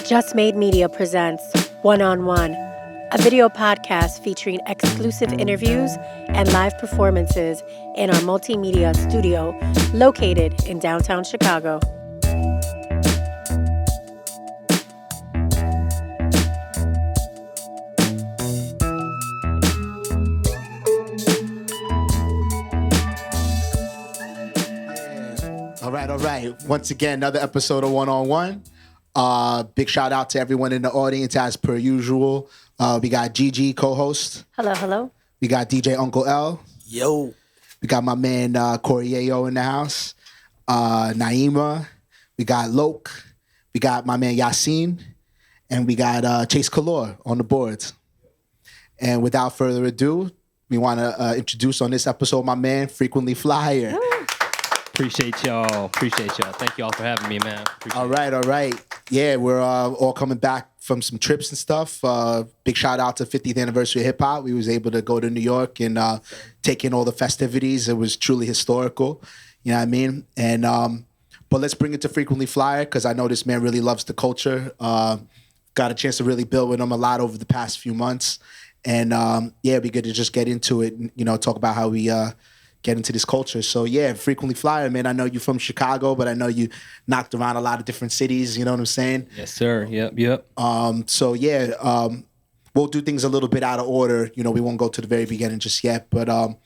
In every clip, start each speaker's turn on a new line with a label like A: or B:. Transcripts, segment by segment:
A: Just Made Media presents One on One, a video podcast featuring exclusive interviews and live performances in our multimedia studio located in downtown Chicago.
B: All right. Once again, another episode of One on One. Big shout out to everyone in the audience as per usual. We got Gigi, co-host.
A: Hello.
B: We got DJ Uncle L.
C: Yo.
B: We got my man Coriello in the house. Naima. We got Loke. We got my man Yassine. And we got Chase Kalor on the boards. And without further ado, we want to introduce on this episode my man, Frequently Flyer.
C: Appreciate y'all. Thank you all for having me, man.
B: All right. Yeah, we're all coming back from some trips and stuff. Big shout out to 50th anniversary of hip hop. We was able to go to New York and take in all the festivities. It was truly historical. You know what I mean? And but let's bring it to Frequently Flyer because I know this man really loves the culture. Got a chance to really build with him a lot over the past few months. And yeah, it'd be good to just get into it and, talk about how we get into this culture. So yeah, Frequently Flyer, man. I know you're from Chicago, but I know you knocked around a lot of different cities. You know what I'm saying?
C: Yes, sir. Yep.
B: So yeah, we'll do things a little bit out of order. We won't go to the very beginning just yet. But why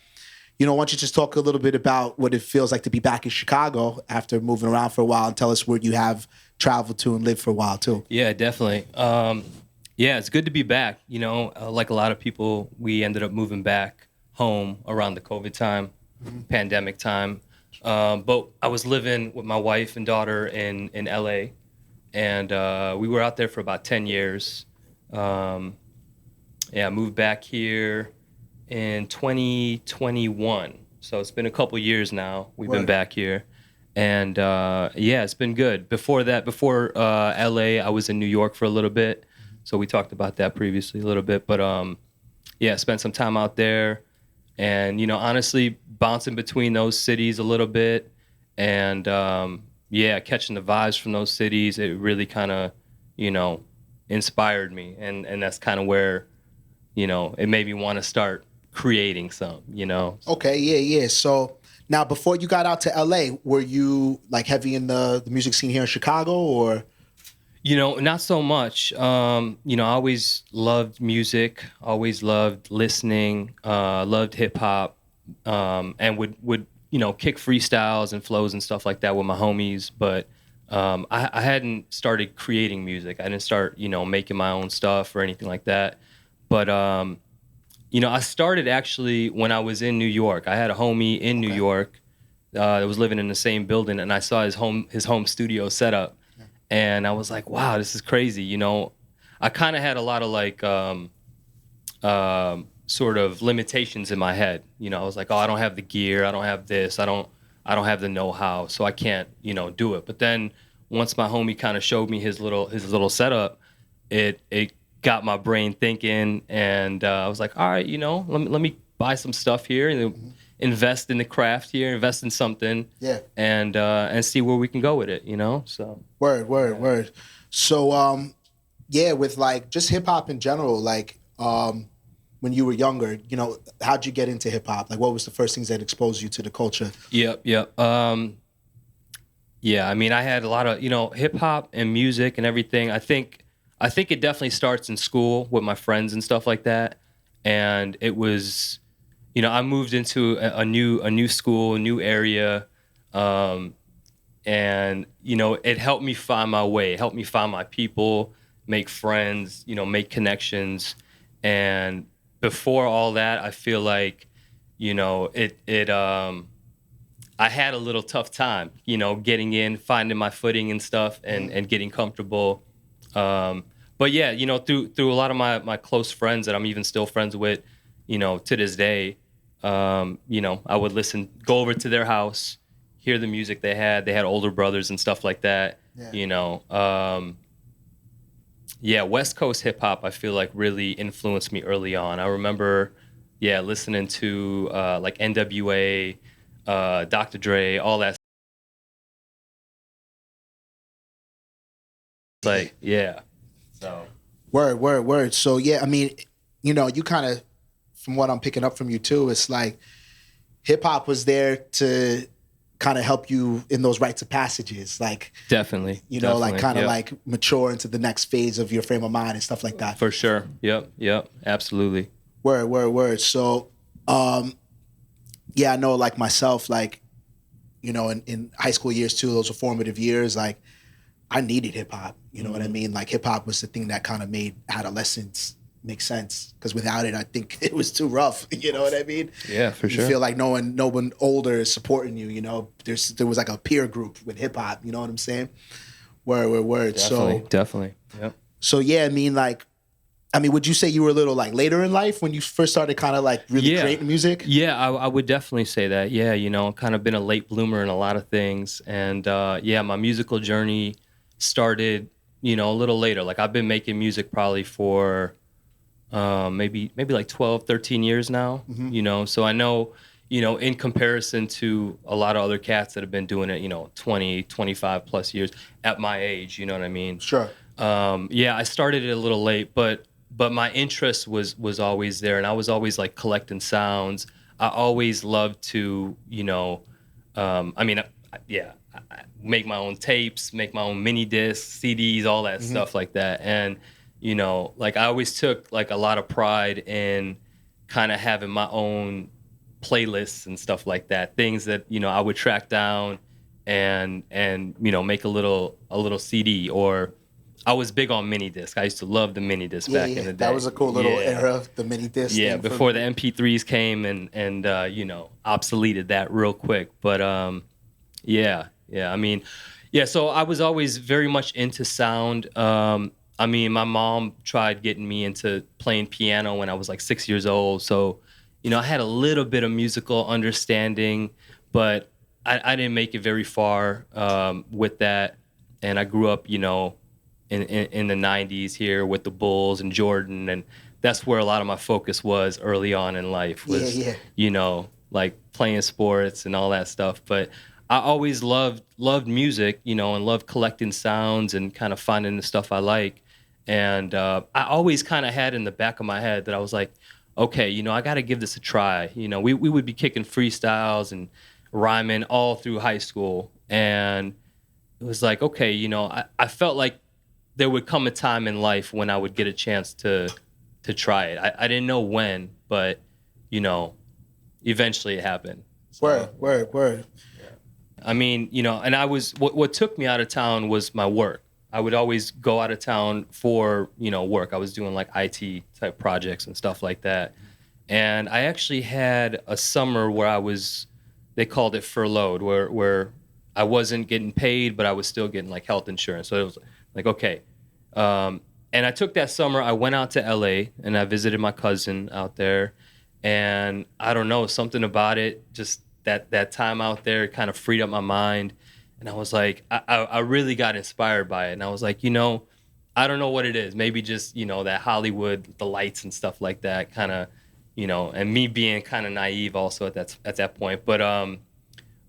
B: don't you just talk a little bit about what it feels like to be back in Chicago after moving around for a while, and tell us where you have traveled to and lived for a while too.
C: Yeah, definitely. Yeah, it's good to be back. Like a lot of people, we ended up moving back home around the COVID time. Pandemic time, but I was living with my wife and daughter in LA, and we were out there for about 10 years. I moved back here in 2021, so it's been a couple years now. We've been back here, and it's been good. Before LA, I was in New York for a little bit, so we talked about that previously a little bit, but spent some time out there. And, honestly, bouncing between those cities a little bit and, catching the vibes from those cities, it really kind of, inspired me. And that's kind of where, it made me want to start creating some,
B: Okay, yeah. So now before you got out to LA, were you like heavy in the music scene here in Chicago or?
C: Not so much. I always loved music, always loved listening, loved hip hop, and would kick freestyles and flows and stuff like that with my homies. But I hadn't started creating music. I didn't start, making my own stuff or anything like that. But I started actually when I was in New York. I had a homie in New York that was living in the same building, and I saw his home studio set up. And I was like, wow, this is crazy. I kind of had a lot of like sort of limitations in my head. I was like, oh, I don't have the gear. I don't have this. I don't have the know-how. So I can't, do it. But then once my homie kind of showed me his little setup, it got my brain thinking. And I was like, all right, let me buy some stuff here and invest in the craft here, invest in something, and see where we can go with it, So
B: word. So with like just hip hop in general, like when you were younger, how'd you get into hip hop? Like, what was the first things that exposed you to the culture?
C: Yep. I mean, I had a lot of hip hop and music and everything. I think it definitely starts in school with my friends and stuff like that, and it was. I moved into a new school, a new area, and it helped me find my way. It helped me find my people, make friends, make connections. And before all that, I feel like, I had a little tough time, getting in, finding my footing and stuff, and getting comfortable. But yeah, through a lot of my close friends that I'm even still friends with, to this day. I would go over to their house, hear the music they had. They had older brothers and stuff like that. West Coast hip hop, I feel like really influenced me early on. I remember, listening to like NWA, Dr. Dre, all that. Like, yeah. So
B: Word. So yeah, I mean, you know, you kind of, from what I'm picking up from you too, it's like hip hop was there to kind of help you in those rites of passages, like
C: definitely,
B: you know, like kind of
C: yep.
B: like mature into the next phase of your frame of mind and stuff like that.
C: For sure. Yep, absolutely.
B: Word. So, yeah, I know, like myself, like, you know, in high school years too, those were formative years. Like, I needed hip hop. You know what I mean? Like, hip hop was the thing that kind of made adolescence make sense. Because without it, I think it was too rough. You know what I mean?
C: Yeah, for sure.
B: You feel like no one older is supporting you. You know, there was like a peer group with hip hop. You know what I'm saying? Word.
C: Definitely. Yep.
B: So yeah, I mean, would you say you were a little like later in life when you first started kind of like really creating music?
C: Yeah, I would definitely say that. Yeah, you know, kind of been a late bloomer in a lot of things. And yeah, my musical journey started, you know, a little later. Like I've been making music probably for maybe like 12, 13 years now, you know. So I know, you know, in comparison to a lot of other cats that have been doing it, you know, 20, 25 plus years at my age, you know what I mean?
B: Sure.
C: Yeah, I started it a little late, but my interest was always there, and I was always like collecting sounds. I always loved to, you know, I mean, I make my own tapes, make my own mini discs, CDs, all that stuff like that. And, you know, like I always took like a lot of pride in kind of having my own playlists and stuff like that. Things that, you know, I would track down and you know, make a little CD. Or I was big on mini disc. I used to love the mini disc back in the day.
B: That was a cool little era, the mini disc.
C: Yeah, before the MP3s came and you know, obsoleted that real quick. But yeah. I mean, yeah, so I was always very much into sound. I mean, my mom tried getting me into playing piano when I was like 6 years old. So, you know, I had a little bit of musical understanding, but I didn't make it very far with that. And I grew up, you know, in the 90s here with the Bulls and Jordan, and that's where a lot of my focus was early on in life was, you know, like playing sports and all that stuff. But I always loved music, you know, and loved collecting sounds and kind of finding the stuff I like. And I always kind of had in the back of my head that I was like, okay, you know, I got to give this a try. You know, we would be kicking freestyles and rhyming all through high school. And it was like, okay, you know, I felt like there would come a time in life when I would get a chance to try it. I didn't know when, but, you know, eventually it happened. So,
B: Word.
C: I mean, you know, and I was, what took me out of town was my work. I would always go out of town for, you know, work. I was doing like IT type projects and stuff like that. And I actually had a summer where they called it furloughed, where I wasn't getting paid, but I was still getting like health insurance. So it was like, okay. And I took that summer, I went out to LA and I visited my cousin out there. And I don't know, something about it, just that time out there kind of freed up my mind. And I was like, I really got inspired by it. And I was like, you know, I don't know what it is. Maybe just, you know, that Hollywood, the lights and stuff like that kind of, you know, and me being kind of naive also at that point. But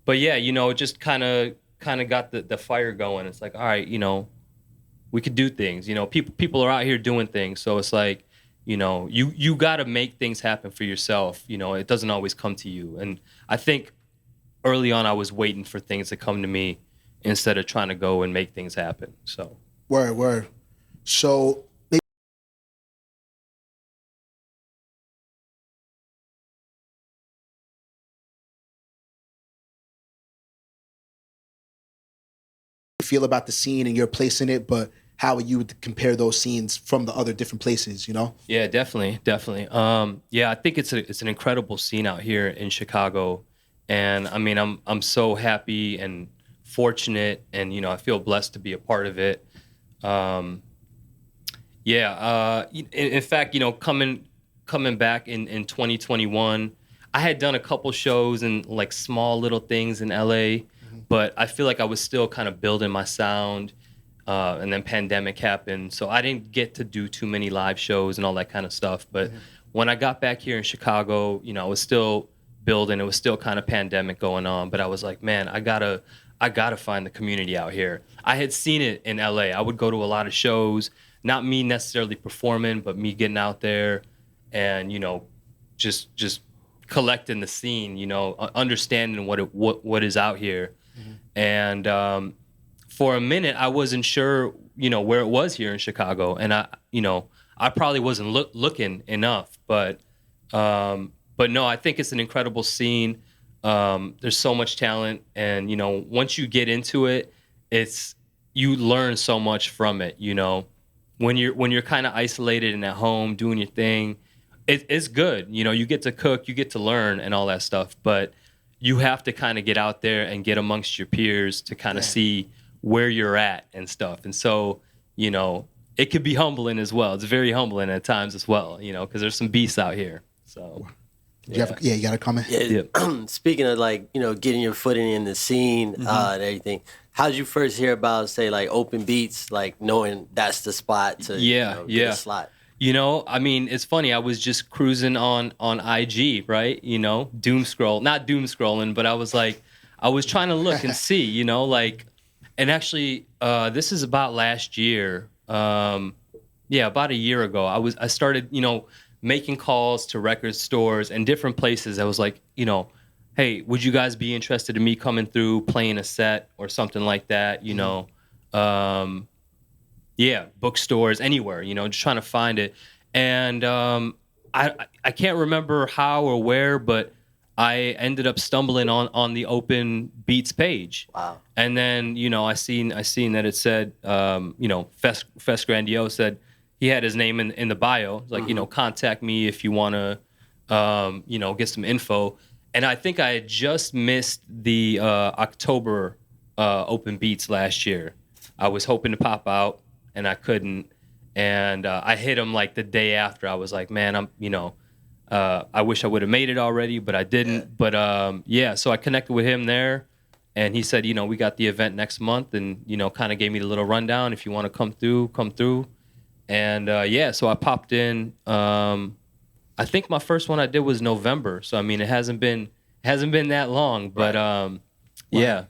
C: yeah, you know, it just kind of got the fire going. It's like, all right, you know, we could do things. You know, people are out here doing things. So it's like, you know, you got to make things happen for yourself. You know, it doesn't always come to you. And I think early on I was waiting for things to come to me instead of trying to go and make things happen. So
B: Word. So maybe you feel about the scene and your place in it, but how you would compare those scenes from the other different places, you know?
C: yeah, definitely. Yeah, I think it's an incredible scene out here in Chicago. And I mean, I'm so happy and fortunate, and you know, I feel blessed to be a part of it. In fact, you know, coming back in 2021, I had done a couple shows and like small little things in LA, but I feel like I was still kind of building my sound. And then pandemic happened, so I didn't get to do too many live shows and all that kind of stuff. But when I got back here in Chicago, you know, I was still building. It was still kind of pandemic going on, but I was like, man, I gotta find the community out here. I had seen it in LA. I would go to a lot of shows. not me necessarily performing, but me getting out there and, just collecting the scene, understanding what is out here. And for a minute, I wasn't sure, where it was here in Chicago. And I probably wasn't looking enough, but no, I think it's an incredible scene. There's so much talent, and once you get into it, you learn so much from it. When you're kind of isolated and at home doing your thing, it's good. You get to cook, you get to learn, and all that stuff. But you have to kind of get out there and get amongst your peers to kind of see where you're at and stuff. And so, it could be humbling as well. It's very humbling at times as well. Because there's some beasts out here. So.
B: You got a comment?
D: Yeah. Speaking of getting your footing in the scene and everything, how did you first hear about, say, like Open Beats, like knowing that's the spot to get a slot?
C: It's funny. I was just cruising on IG, right? Not doom scrolling, but I was trying to look and see, and actually, this is about last year. About a year ago, I started, making calls to record stores and different places. I was like, hey, would you guys be interested in me coming through, playing a set or something like that? Bookstores, anywhere, just trying to find it. And I can't remember how or where, but I ended up stumbling on the Open Beats page.
D: Wow.
C: And then, I seen that it said, Fest Grandiose said, he had his name in the bio, like, contact me if you want to, get some info. And I think I had just missed the October Open Beats last year. I was hoping to pop out, and I couldn't. And I hit him like the day after. I was like, man, I wish I would have made it already, but I didn't. But so I connected with him there, and he said, we got the event next month, and kind of gave me the little rundown. If you want to come through. And so I popped in. I think my first one I did was November. So it hasn't been that long, but yeah.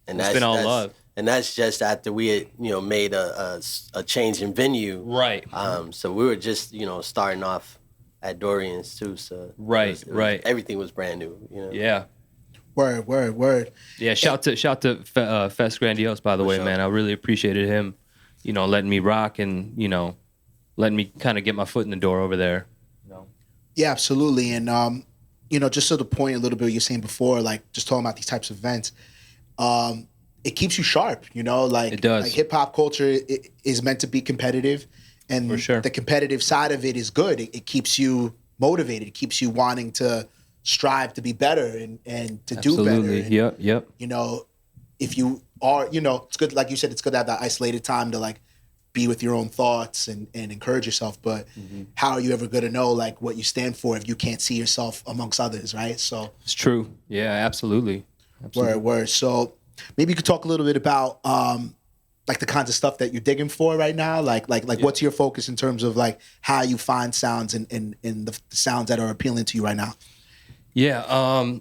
D: And
C: it's been all love.
D: And that's just after we had made a change in venue,
C: right?
D: So we were just starting off at Dorian's too. So
C: right.
D: Everything was brand new.
C: Yeah.
B: Word.
C: Yeah. Shout to Fest Grandiose, by the way, man. I really appreciated him. Letting me rock and, letting me kind of get my foot in the door over there.
B: Yeah, absolutely. And, just to the point a little bit what you're saying before, like just talking about these types of events, it keeps you sharp, like,
C: it does.
B: Like hip hop culture is meant to be competitive, and
C: for sure.
B: The competitive side of it is good. It keeps you motivated. It keeps you wanting to strive to be better and to do better.
C: And, yep.
B: If you are, it's good, like you said, it's good to have that isolated time to like be with your own thoughts and encourage yourself. But how are you ever going to know like what you stand for if you can't see yourself amongst others, right? So
C: it's true. Yeah, absolutely.
B: Word. So maybe you could talk a little bit about like the kinds of stuff that you're digging for right now. Like what's your focus in terms of like how you find sounds and the sounds that are appealing to you right now?
C: Yeah,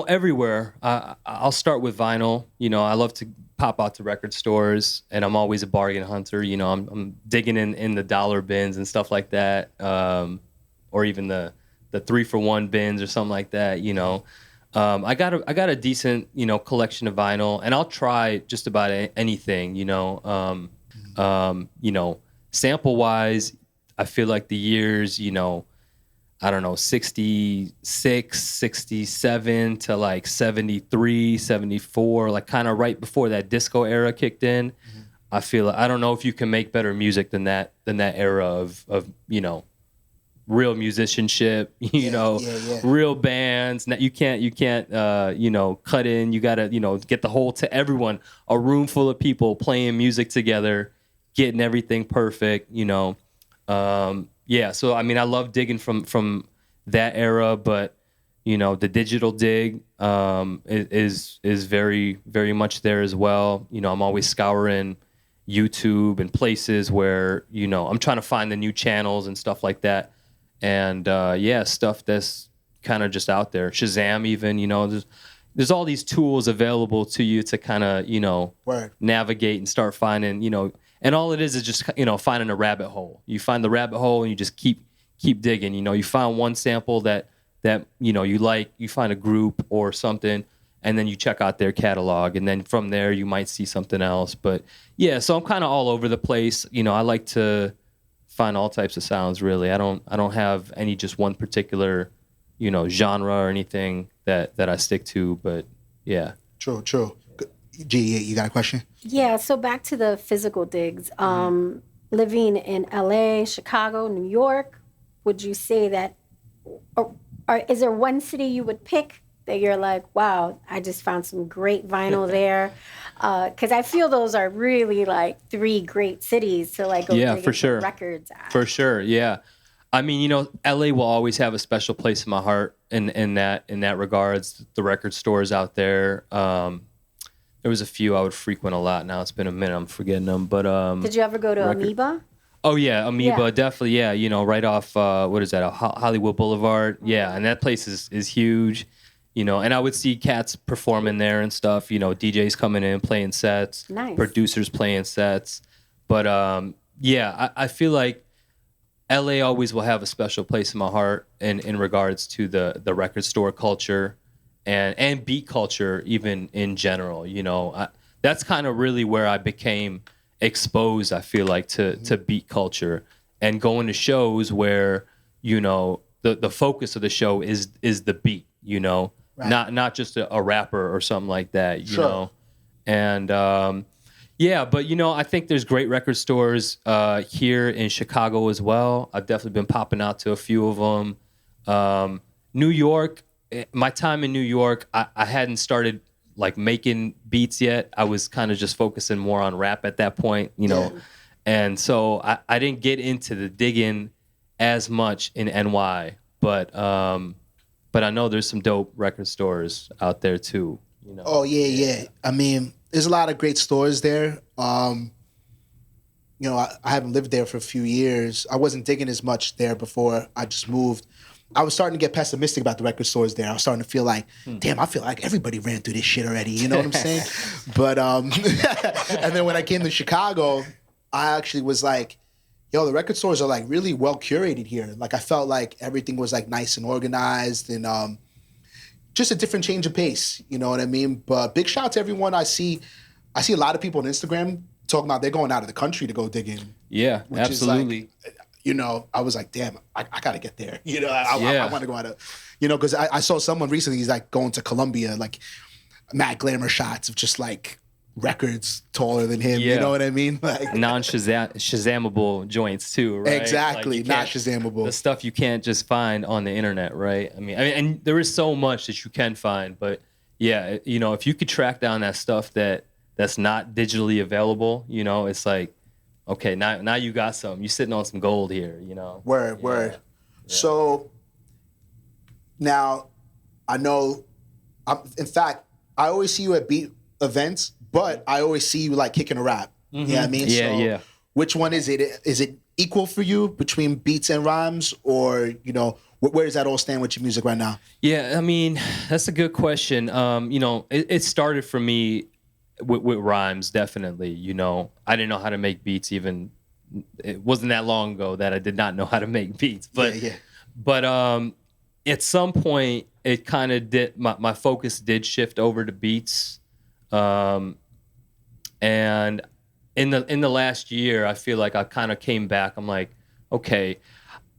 C: everywhere. I'll start with vinyl. I love to pop out to record stores, and I'm always a bargain hunter. I'm digging in the dollar bins and stuff like that, or even the 3-for-1 bins or something like that. I got a decent collection of vinyl, and I'll try just about anything. Sample wise, I feel like the years, I don't know, 66, 67 to like 73, 74, like kind of right before that disco era kicked in. I feel I don't know if you can make better music than that era of real musicianship, real bands. You can't cut in. You gotta get the whole to everyone, a room full of people playing music together, getting everything perfect. So I love digging from that era, but the digital dig is very, very much there as well. I'm always scouring YouTube and places where I'm trying to find the new channels and stuff like that, and stuff that's kind of just out there. Shazam, even there's all these tools available to you to kind of navigate and start finding And all it is just, finding a rabbit hole. You find the rabbit hole and you just keep digging. You find one sample that you like, you find a group or something, and then you check out their catalog, and then from there you might see something else. But yeah, so I'm kind of all over the place. I like to find all types of sounds, really. I don't have any just one particular, genre or anything that I stick to, but yeah.
B: True. G, you got a question?
A: Yeah, so back to the physical digs. Living in LA, Chicago, New York, would you say that, or is there one city you would pick that you're like, wow, I just found some great vinyl there? Because I feel those are really like 3 great cities to like go dig
C: for sure.
A: records at. For
C: sure, yeah. I mean, LA will always have a special place in my heart in that regards. The record stores out there. There was a few I would frequent a lot. Now it's been a minute, I'm forgetting them. But
A: did you ever go to Amoeba?
C: Oh yeah, Amoeba, definitely. Yeah, right off what is that? Hollywood Boulevard. Yeah, and that place is huge. And I would see cats performing there and stuff. DJs coming in playing sets,
A: nice.
C: Producers playing sets. But I feel like LA always will have a special place in my heart in regards to the record store culture. And beat culture, even in general, that's kind of really where I became exposed. I feel like to beat culture and going to shows where the focus of the show is the beat, right. not just a rapper or something like that, you know. And but I think there's great record stores here in Chicago as well. I've definitely been popping out to a few of them. New York. My time in New York, I hadn't started like making beats yet. I was kind of just focusing more on rap at that point, and so I didn't get into the digging as much in NY, but I know there's some dope record stores out there too.
B: Oh yeah. I mean, there's a lot of great stores there. I haven't lived there for a few years. I wasn't digging as much there before I just moved. I was starting to get pessimistic about the record stores there. I was starting to feel like, damn, I feel like everybody ran through this shit already. You know what I'm saying? But and then when I came to Chicago, I actually was like, yo, the record stores are like really well curated here. Like I felt like everything was like nice and organized and just a different change of pace. You know what I mean? But big shout out to everyone I see a lot of people on Instagram talking about they're going out of the country to go dig in.
C: Yeah, absolutely.
B: I was like, damn, I got to get there. I want to go out of, because I saw someone recently, he's like going to Colombia, like mad glamour shots of just like records taller than him. You know what I mean? Like
C: non-Shazamable joints too, right?
B: Exactly, not Shazamable.
C: The stuff you can't just find on the internet, right? I mean, and there is so much that you can find, but yeah, if you could track down that stuff that's not digitally available, it's like, okay, now you got some. You're sitting on some gold here,
B: Word. Yeah. So now I know, in fact, I always see you at beat events, but I always see you like kicking a rap. Mm-hmm. You know what I mean?
C: Yeah.
B: Which one is it? Is it equal for you between beats and rhymes, or where does that all stand with your music right now?
C: Yeah, I mean, that's a good question. It started for me with rhymes, definitely. I didn't know how to make beats even. It wasn't that long ago that I did not know how to make beats. But but at some point it kind of did. My focus did shift over to beats, and in the last year, I feel like I kind of came back. I'm like, okay,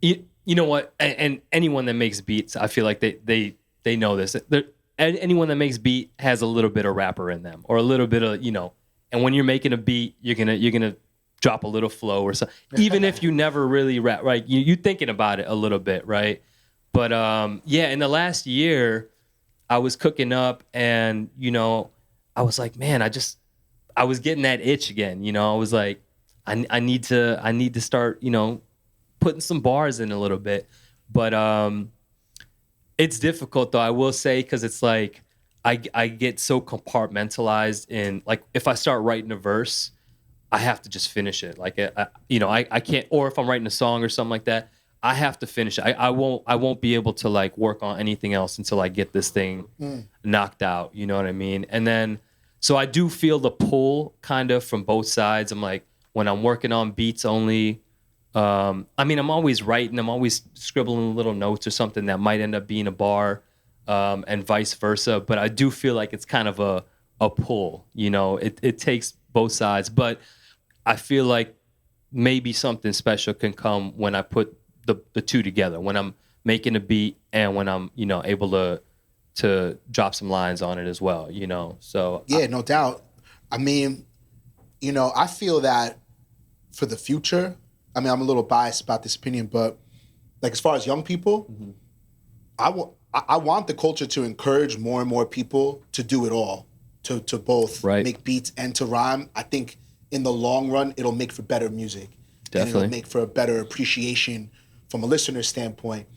C: you know what? And anyone that makes beats, I feel like they know this. Anyone that makes beat has a little bit of rapper in them, or a little bit of, and when you're making a beat, you're gonna drop a little flow or something, even if you never really rap, right? You thinking about it a little bit, right? But in the last year, I was cooking up, and I was like, man, I was getting that itch again. I was like, I need to start, putting some bars in a little bit, but it's difficult though, I will say, because it's like I get so compartmentalized in, like, if I start writing a verse, I have to just finish it. Like I can't, or if I'm writing a song or something like that, I have to finish it. I won't be able to like work on anything else until I get this thing knocked out. You know what I mean? And then so I do feel the pull kind of from both sides. I'm like, when I'm working on beats only, I mean, I'm always writing, I'm always scribbling little notes or something that might end up being a bar, and vice versa. But I do feel like it's kind of a pull, you know, it takes both sides. But I feel like maybe something special can come when I put the two together, when I'm making a beat and when I'm, you know, able to drop some lines on it as well, you know. So
B: yeah, no doubt. I mean, you know, I feel that for the future, I mean, I'm a little biased about this opinion, but like as far as young people,
C: mm-hmm.
B: I want the culture to encourage more and more people to do it all, to both make beats and to rhyme. I think in the long run, it'll make for better music.
C: Definitely.
B: And it'll make for a better appreciation from a listener standpoint.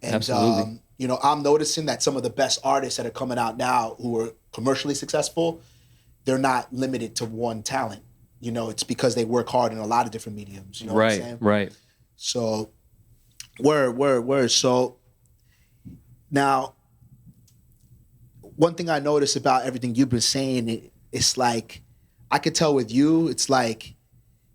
B: And,
C: absolutely.
B: You know, I'm noticing that some of the best artists that are coming out now who are commercially successful, they're not limited to one talent. You know, it's because they work hard in a lot of different mediums. You know what I'm saying?
C: Right.
B: So, word. So, now, one thing I noticed about everything you've been saying, it's like, I could tell with you, it's like,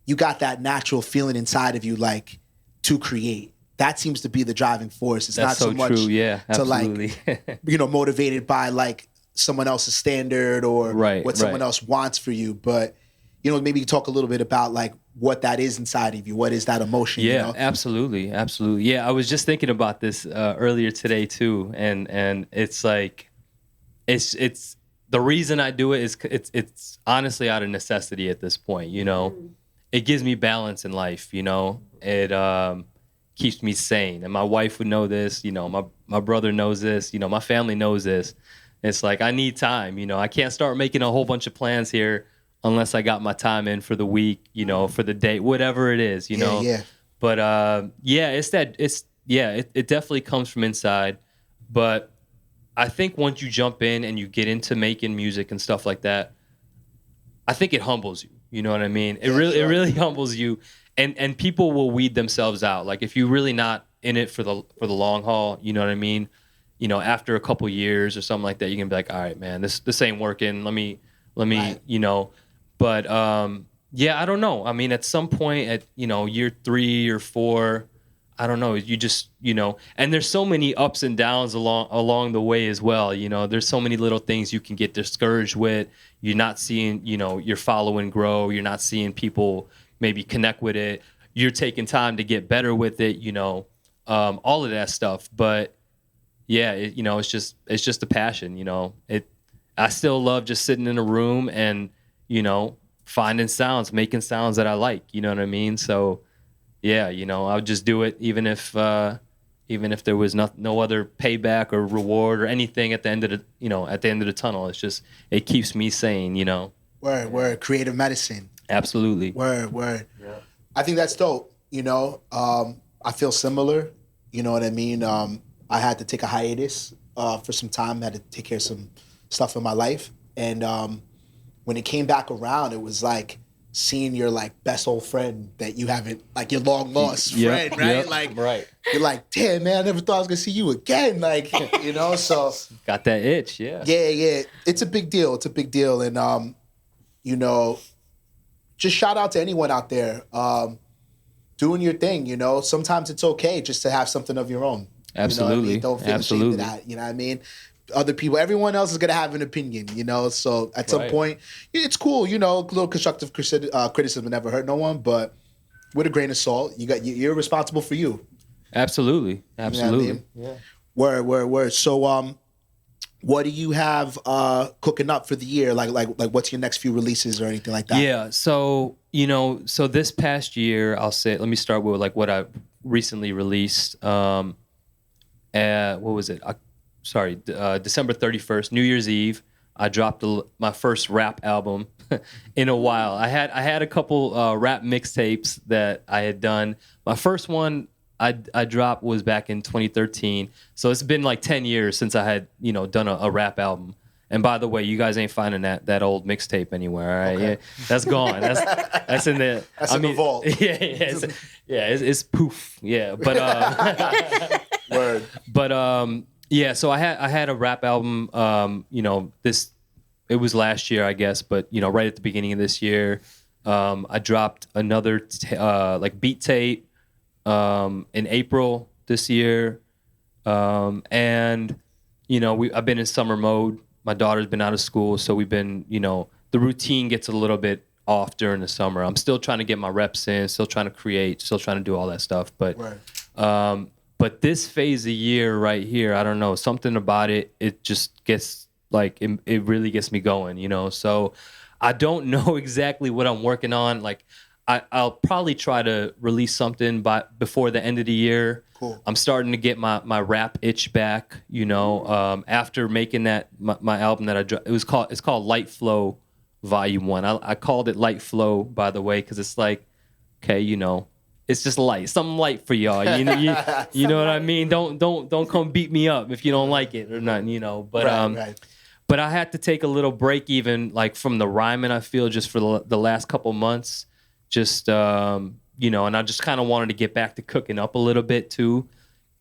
B: you got that natural feeling inside of you, like, to create. That seems to be the driving force. It's
C: That's
B: not so much
C: true. Yeah,
B: to
C: absolutely.
B: like, you know, motivated by like someone else's standard or what someone else wants for you. But, you know, maybe you talk a little bit about like what that is inside of you. What is that emotion?
C: Yeah,
B: you know?
C: Absolutely. Yeah, I was just thinking about this earlier today too, and it's like, it's the reason I do it is it's honestly out of necessity at this point. You know, it gives me balance in life. You know, it keeps me sane, and my wife would know this. You know, my brother knows this. You know, my family knows this. It's like I need time. You know, I can't start making a whole bunch of plans here unless I got my time in for the week, you know, for the day, whatever it is, you know.
B: Yeah.
C: But it definitely comes from inside. But I think once you jump in and you get into making music and stuff like that, I think it humbles you. You know what I mean? It really humbles you, and people will weed themselves out. Like if you're really not in it for the long haul, you know what I mean? You know, after a couple years or something like that, you can be like, all right, man, this ain't working. Let me, you know. But I don't know. I mean, at some point, at year 3 or 4, I don't know. You just and there's so many ups and downs along the way as well. You know, there's so many little things you can get discouraged with. You're not seeing your following grow. You're not seeing people maybe connect with it. You're taking time to get better with it. All of that stuff. But yeah, it's just a passion. I still love just sitting in a room and finding sounds, making sounds that I like, you know what I mean? So yeah, I would just do it even if there was no other payback or reward or anything at the end of the tunnel. It's just, it keeps me sane,
B: Word, creative medicine.
C: Absolutely.
B: Word.
C: Yeah.
B: I think that's dope, I feel similar, you know what I mean? I had to take a hiatus for some time, had to take care of some stuff in my life. And when it came back around, it was like seeing your like best old friend that you haven't, like your long lost friend, right?
C: Yep,
B: like,
C: right.
B: You're like, damn, man, I never thought I was gonna see you again. Like, so.
C: Got that itch, yeah.
B: Yeah. It's a big deal. And, just shout out to anyone out there doing your thing, Sometimes it's okay just to have something of your own.
C: Absolutely.
B: Don't feel ashamed of that, you know what I mean? Other people, everyone else is gonna have an opinion, So at some point, it's cool, a little constructive criticism never hurt no one, but with a grain of salt, you're responsible for you.
C: Absolutely.
B: You know what I mean?
C: Yeah.
B: Word. So, what do you have cooking up for the year? Like, what's your next few releases or anything like that?
C: Yeah. So so this past year, let me start with like what I recently released. What was it? December 31st, New Year's Eve, I dropped my first rap album in a while. I had a couple rap mixtapes that I had done. My first one I dropped was back in 2013. So it's been like 10 years since I had, done a rap album. And by the way, you guys ain't finding that old mixtape anywhere, all right? Okay. Yeah, that's gone. That's in the
B: the vault.
C: Yeah, it's poof. Yeah, but
B: Word.
C: But yeah, so I had a rap album, it was last year, I guess, but right at the beginning of this year, I dropped another like beat tape in April this year, and I've been in summer mode. My daughter's been out of school, so we've been, the routine gets a little bit off during the summer. I'm still trying to get my reps in, still trying to create, still trying to do all that stuff. But but this phase of year right here, I don't know, something about it just gets like it really gets me going, So I don't know exactly what I'm working on. Like I'll probably try to release something before the end of the year.
B: Cool.
C: I'm starting to get my rap itch back, after making that my album that I dropped. It's called Light Flow Volume 1. I called it Light Flow, by the way, because it's like, okay, it's just light, something light for y'all. You know what I mean? Don't come beat me up if you don't like it or nothing, But
B: right.
C: But I had to take a little break, even like from the rhyming. I feel just for the last couple months, just and I just kind of wanted to get back to cooking up a little bit too.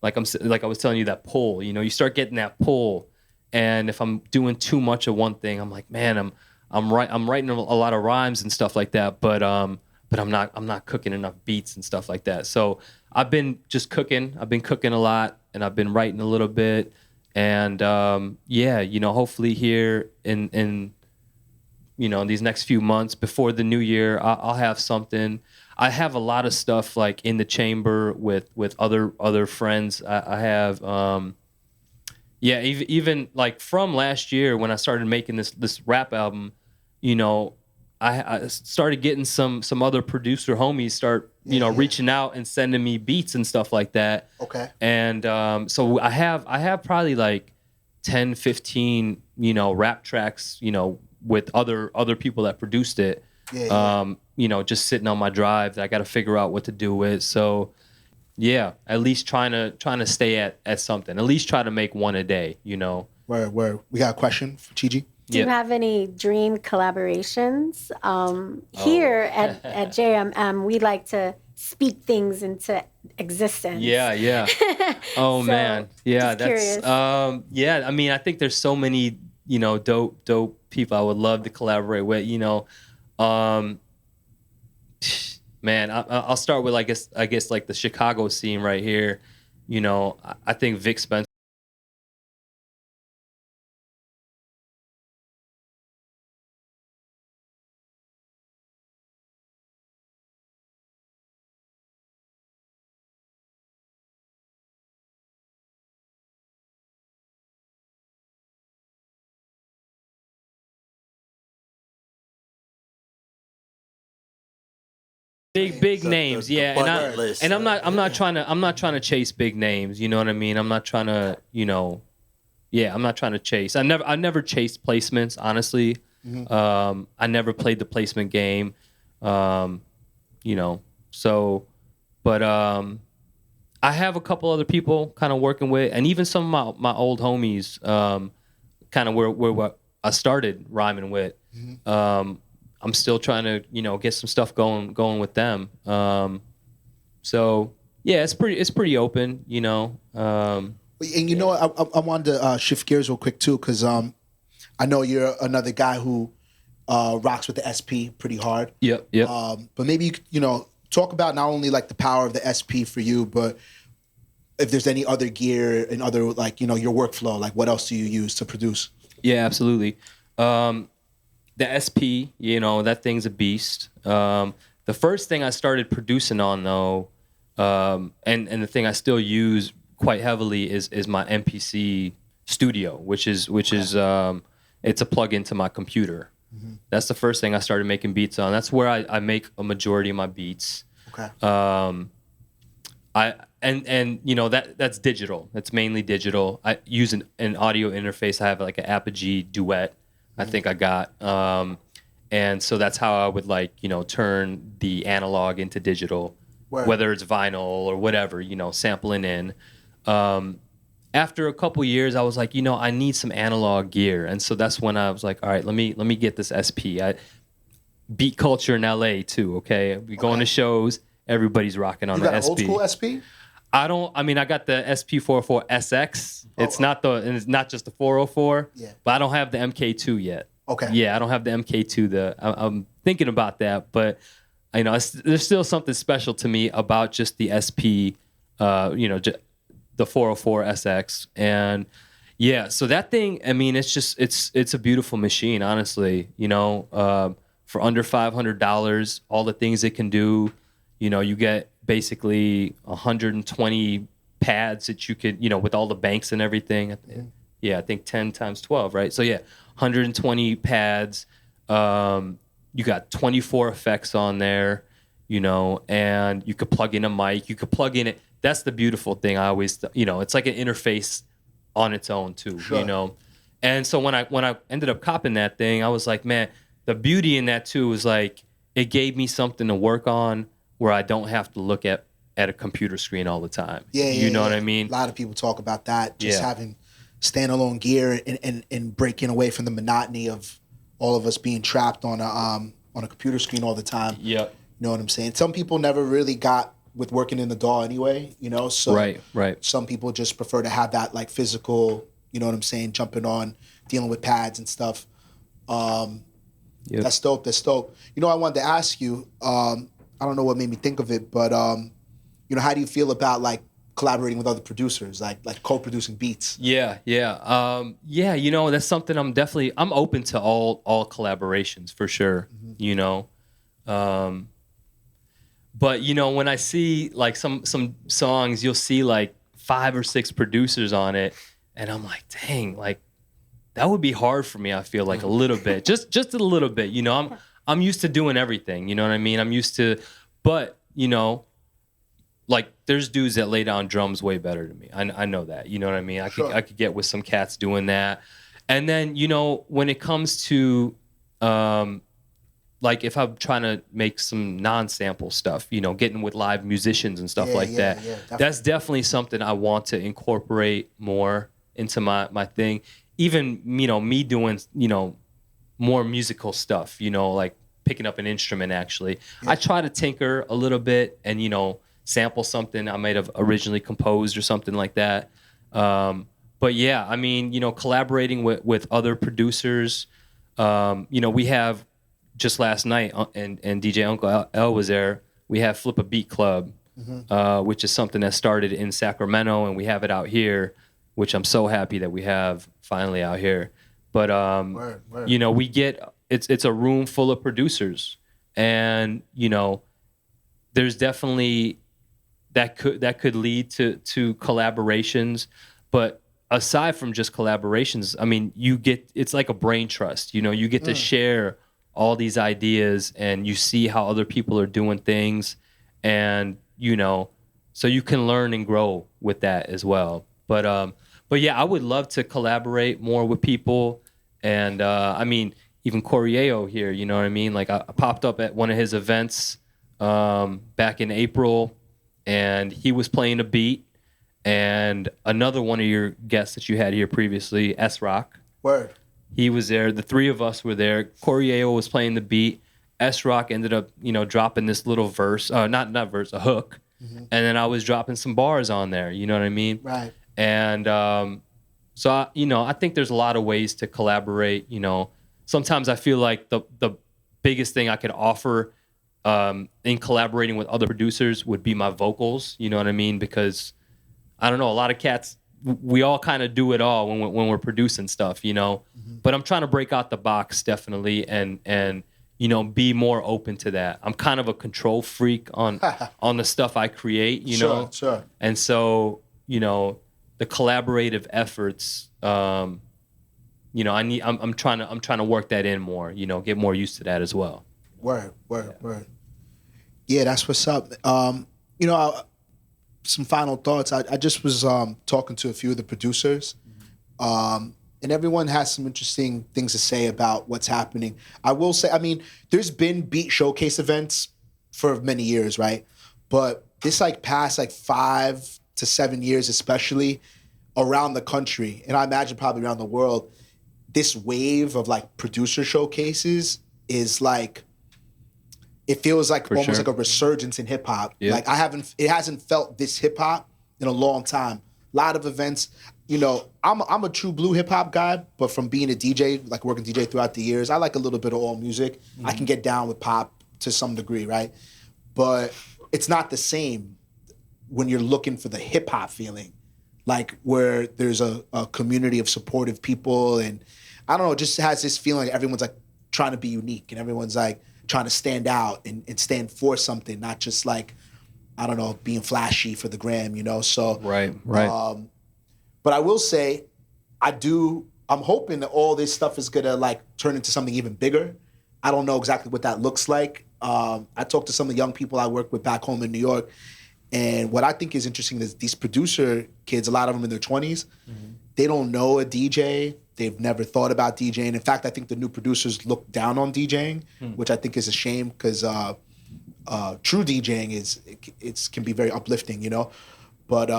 C: Like I was telling you, that pull. You start getting that pull, and if I'm doing too much of one thing, I'm like, man, I'm writing a lot of rhymes and stuff like that, but I'm not cooking enough beats and stuff like that. So I've been just cooking. I've been cooking a lot, and I've been writing a little bit. And hopefully here in these next few months before the new year, I'll have something. I have a lot of stuff like in the chamber with other friends. I have even like from last year when I started making this rap album, I started getting some other producer homies start reaching out and sending me beats and stuff like that.
B: Okay.
C: And so I have probably like 10, 15 rap tracks with other people that produced it. Just sitting on my drive that I got to figure out what to do with. So yeah, at least trying to stay at something. At least try to make one a day.
B: Where we got a question for TG.
A: Do you have any dream collaborations? Here at JMM, we like to speak things into existence.
C: Yeah. Oh, so, man. Yeah, that's
A: curious.
C: I mean, I think there's so many, dope people I would love to collaborate with, man, I'll start with I guess like the Chicago scene right here. I think Vic Spencer. Big names, and I'm not trying to chase big names. You know what I mean? I'm not trying to, I'm not trying to chase. I never chased placements, honestly. Mm-hmm. I never played the placement game, So, but I have a couple other people kind of working with, and even some of my old homies, kind of where I started rhyming with. Mm-hmm. I'm still trying to, get some stuff going with them. So yeah, it's pretty open, And
B: I wanted to shift gears real quick too, because I know you're another guy who rocks with the SP pretty hard.
C: Yep.
B: But maybe you could, talk about not only like the power of the SP for you, but if there's any other gear and other like your workflow, like what else do you use to produce?
C: Yeah, absolutely. The SP, that thing's a beast. The first thing I started producing on though, and the thing I still use quite heavily is my MPC Studio, which is it's a plug into my computer. Mm-hmm. That's the first thing I started making beats on. That's where I make a majority of my beats.
B: Okay.
C: That's digital. That's mainly digital. I use an audio interface. I have like an Apogee Duet. I think I got, and so that's how I would turn the analog into digital, whether it's vinyl or whatever, sampling in. After a couple years, I was like, I need some analog gear, and so that's when I was like, all right, let me get this SP. Beat culture in LA too. Okay, we going to shows, everybody's rocking on the SP.
B: You got an old school SP?
C: I got the SP404 SX. It's not just the 404.
B: Yeah.
C: But I don't have the MK2 yet.
B: Okay.
C: Yeah, I don't have the MK2. thinking about that, but you know, there's still something special to me about just the SP, you know, the 404 SX. And yeah, so that thing, I mean, it's a beautiful machine, honestly, you know, for under $500, all the things it can do, you know, you get basically 120 pads that you could, you know, with all the banks and everything. Yeah, I think 10 times 12, right? So yeah, 120 pads. You got 24 effects on there, you know, and you could plug in a mic. You could plug in it. That's the beautiful thing. I always, you know, it's like an interface on its own too, you know. And so when I ended up copping that thing, I was like, man, the beauty in that too is like it gave me something to work on where I don't have to look at a computer screen all the time.
B: Yeah,
C: you know what I mean?
B: A lot of people talk about that, just having standalone gear and breaking away from the monotony of all of us being trapped on a computer screen all the time.
C: Yeah.
B: You know what I'm saying? Some people never really got with working in the DAW anyway, you know? So
C: right.
B: Some people just prefer to have that like physical, you know what I'm saying, jumping on, dealing with pads and stuff. That's dope. You know, I wanted to ask you, I don't know what made me think of it, but you know, how do you feel about like collaborating with other producers, like co-producing beats?
C: Yeah. You know, that's something I'm open to all collaborations for sure. You know, but you know, when I see like some songs, you'll see like 5 or 6 producers on it, and I'm like, dang, like that would be hard for me. I feel like a little bit, just a little bit. You know, I'm used to doing everything. You know what I mean? I'm used to, but you know. Like there's dudes that lay down drums way better than me. I know that. You know what I mean? I could get with some cats doing that. And then, you know, when it comes to like if I'm trying to make some non-sample stuff, you know, getting with live musicians and stuff that.
B: Definitely.
C: That's definitely something I want to incorporate more into my thing. Even, you know, me doing, you know, more musical stuff, you know, like picking up an instrument actually. Yeah. I try to tinker a little bit and, you know, sample something I might have originally composed or something like that. But yeah, I mean, you know, collaborating with other producers, you know, we have just last night and DJ Uncle L was there. We have Flip a Beat Club, which is something that started in Sacramento and we have it out here, which I'm so happy that we have finally out here. But,
B: word.
C: You know, we get, it's a room full of producers and, you know, there's definitely, that could lead to collaborations, but aside from just collaborations, I mean, it's like a brain trust. You know, you get to share all these ideas, and you see how other people are doing things, and you know, so you can learn and grow with that as well. But yeah, I would love to collaborate more with people, and I mean, even Coriello here. You know what I mean? Like I popped up at one of his events back in April. And he was playing a beat, and another one of your guests that you had here previously, S-Rock.
B: Word.
C: He was there. The 3 of us were there. Coriello was playing the beat. S-Rock ended up, you know, dropping this little verse, not verse, a hook. And then I was dropping some bars on there. You know what I mean?
B: Right.
C: And so, you know, I think there's a lot of ways to collaborate. You know, sometimes I feel like the biggest thing I could offer in collaborating with other producers would be my vocals, you know what I mean? Because I don't know, a lot of cats, we all kind of do it all when we're producing stuff, you know. But I'm trying to break out the box definitely, and you know, be more open to that. I'm kind of a control freak on the stuff I create, you know.
B: Sure.
C: And so, you know, the collaborative efforts, you know, I'm trying to work that in more, you know, get more used to that as well.
B: Word. Yeah, that's what's up. You know, some final thoughts. I just was talking to a few of the producers, and everyone has some interesting things to say about what's happening. I will say, I mean, there's been beat showcase events for many years, right? But this like past like 5 to 7 years, especially around the country, and I imagine probably around the world, this wave of like producer showcases is like, it feels like
C: For
B: almost
C: sure.
B: like a resurgence in hip hop.
C: Yeah.
B: Like it hasn't felt this hip hop in a long time. A lot of events. you know, I'm a true blue hip hop guy, but from being a DJ, like working DJ throughout the years, I like a little bit of all music. I can get down with pop to some degree, right? But it's not the same when you're looking for the hip hop feeling, like where there's a community of supportive people, and I don't know, it just has this feeling like everyone's like trying to be unique and everyone's like trying to stand out and stand for something, not just like, I don't know, being flashy for the gram, you know? So
C: Right.
B: But I will say, I'm hoping that all this stuff is gonna like turn into something even bigger. I don't know exactly what that looks like. I talked to some of the young people I work with back home in New York, and what I think is interesting is these producer kids, a lot of them in their 20s, they don't know a DJ. They've never thought about DJing. In fact, I think the new producers look down on DJing, which I think is a shame because true DJing can be very uplifting, you know. But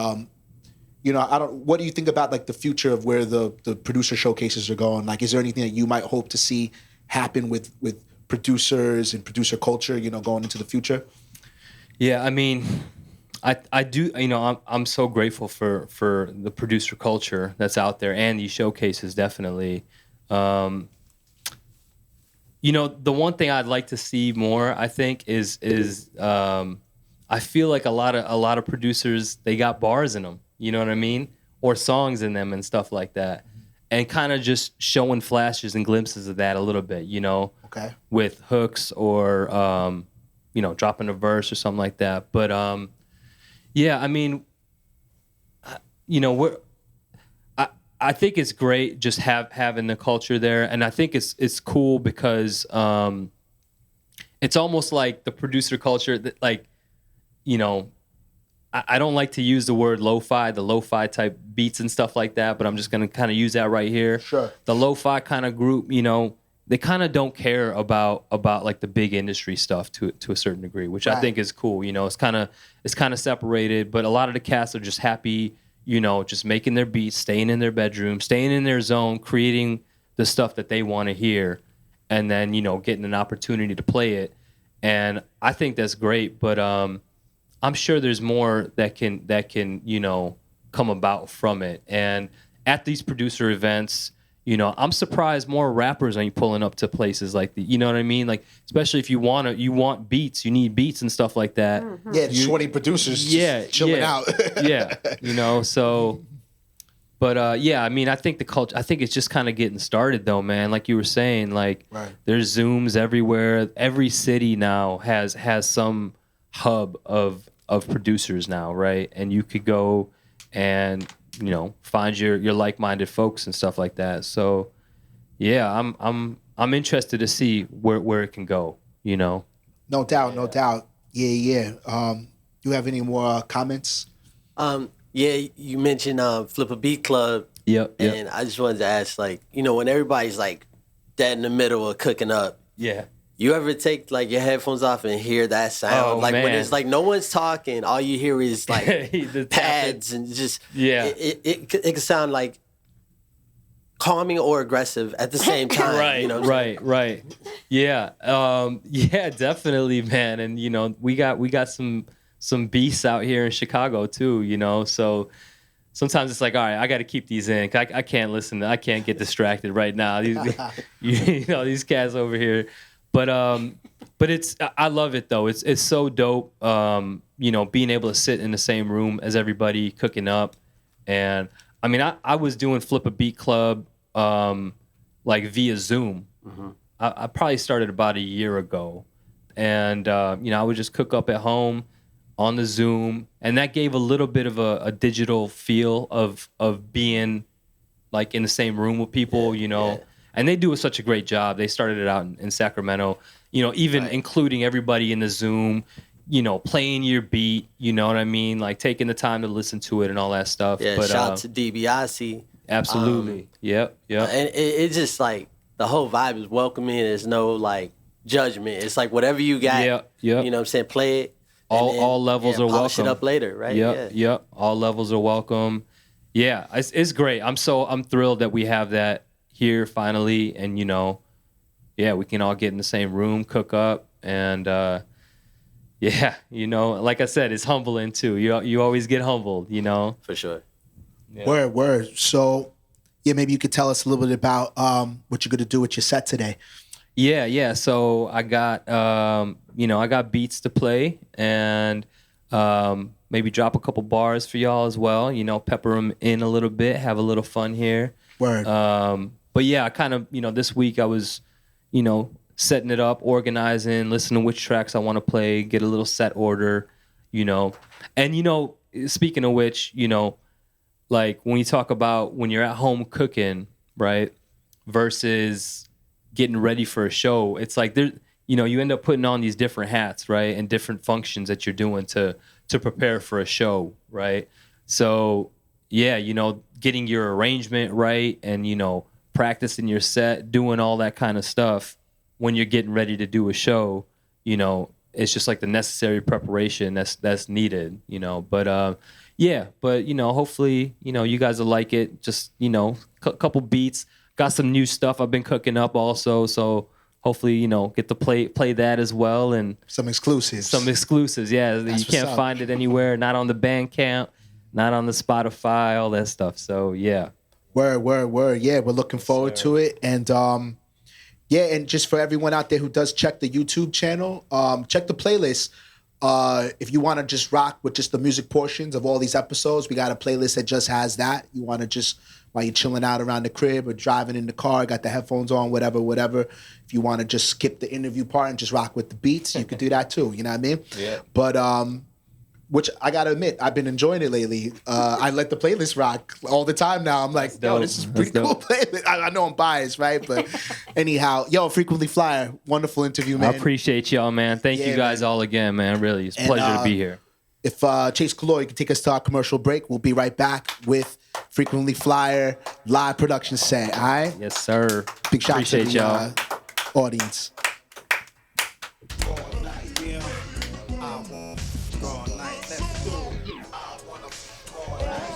B: you know, what do you think about like the future of where the producer showcases are going? Like, is there anything that you might hope to see happen with producers and producer culture, you know, going into the future?
C: Yeah, I mean, I do, you know, I'm so grateful for the producer culture that's out there and these showcases, definitely. You know, the one thing I'd like to see more, I think, is I feel like a lot of producers, they got bars in them, you know what I mean, or songs in them and stuff like that, and kind of just showing flashes and glimpses of that a little bit, you know, with hooks or you know, dropping a verse or something like that. But yeah, I mean, you know, I think it's great just having the culture there, and I think it's cool because it's almost like the producer culture that, like, you know, I don't like to use the word lo-fi, the lo-fi type beats and stuff like that, but I'm just gonna kind of use that right here.
B: Sure.
C: The lo-fi kind of group, you know, they kind of don't care about like the big industry stuff to a certain degree, which I think is cool. You know, it's kind of separated, but a lot of the cast are just happy, you know, just making their beats, staying in their bedroom, staying in their zone, creating the stuff that they want to hear, and then, you know, getting an opportunity to play it. And I think that's great, but I'm sure there's more that can, you know, come about from it. And at these producer events, you know, I'm surprised more rappers ain't pulling up to places like the, you know what I mean? Like, especially if you want beats, you need beats and stuff like that.
B: Yeah, 20 producers just chilling out.
C: Yeah, you know, so, but yeah, I mean, I think the culture, I think it's just kind of getting started though, man. Like you were saying, like there's Zooms everywhere. Every city now has some hub of producers now, right? And you could go and, you know, find your like-minded folks and stuff like that. So yeah, I'm interested to see where it can go, you know.
B: No doubt. Yeah. You have any more comments?
D: Yeah, you mentioned Flip a Beat Club.
C: Yep.
D: And I just wanted to ask, like, you know, when everybody's like dead in the middle of cooking up, you ever take like your headphones off and hear that sound? Like, man, when it's like no one's talking, all you hear is like pads and just it can sound like calming or aggressive at the same time.
C: Right,
D: you know
C: right. Yeah, yeah, definitely, man. And you know, we got some beasts out here in Chicago too. You know, so sometimes it's like, all right, I got to keep these in. I can't listen. I can't get distracted right now. You know, these cats over here. But it's, I love it though. It's so dope. You know, being able to sit in the same room as everybody cooking up. And I mean, I was doing Flip a Beat Club, like via Zoom. I probably started about a year ago, and you know, I would just cook up at home on the Zoom, and that gave a little bit of a digital feel of being like in the same room with people, you know. Yeah. And they do such a great job. They started it out in Sacramento, you know, even including everybody in the Zoom, you know, playing your beat, you know what I mean? Like taking the time to listen to it and all that stuff.
D: Yeah, but, shout out to DiBiase.
C: Absolutely. Yep.
D: And it's just like the whole vibe is welcoming. There's no like judgment. It's like whatever you got, you know what I'm saying? Play it.
C: All levels are welcome.
D: Polish it up later, right?
C: Yep. All levels are welcome. Yeah, it's great. I'm thrilled that we have that here finally, and you know, yeah, we can all get in the same room, cook up, and yeah, you know, like I said, it's humbling too. You always get humbled, you know.
D: For sure.
C: Yeah.
B: Word. So, yeah, maybe you could tell us a little bit about what you're gonna do with your set today.
C: Yeah. So I got, I got beats to play and maybe drop a couple bars for y'all as well. Pepper them in a little bit, have a little fun here.
B: Word.
C: But yeah, I kind of, this week I was, setting it up, organizing, listening to which tracks I want to play, get a little set order, And, speaking of which, like when you talk about when you're at home cooking, right, versus getting ready for a show, it's like there, you end up putting on these different hats, right, and different functions that you're doing to prepare for a show, right? So yeah, getting your arrangement right and practicing your set, doing all that kind of stuff when you're getting ready to do a show, it's just like the necessary preparation that's needed, But yeah, but hopefully, you guys will like it. Just, couple beats. Got some new stuff I've been cooking up also, so hopefully, get to play that as well and
B: some exclusives.
C: Yeah.
B: That's
C: you can't find it anywhere, not on the Bandcamp, not on the Spotify, all that stuff. So, yeah.
B: Word. Yeah, we're looking forward to it. And yeah, and just for everyone out there who does check the YouTube channel, check the playlist. If you want to just rock with just the music portions of all these episodes, we got a playlist that just has that. You want to just, while you're chilling out around the crib or driving in the car, got the headphones on, whatever. If you want to just skip the interview part and just rock with the beats, you could do that too. You know what I mean?
C: Yeah.
B: But which I gotta admit, I've been enjoying it lately. I let the playlist rock all the time now. I'm like, yo, this is pretty cool playlist. I know I'm biased, right? But anyhow, yo, Frequently Flyer, wonderful interview, man.
C: I appreciate y'all, man. Thank you guys all again, man. Really, it's a pleasure to be here.
B: If Chase Kaloy, you can take us to our commercial break. We'll be right back with Frequently Flyer live production set. All right?
C: Yes, sir.
B: Big shout
C: Appreciate
B: to the
C: y'all.
B: Audience.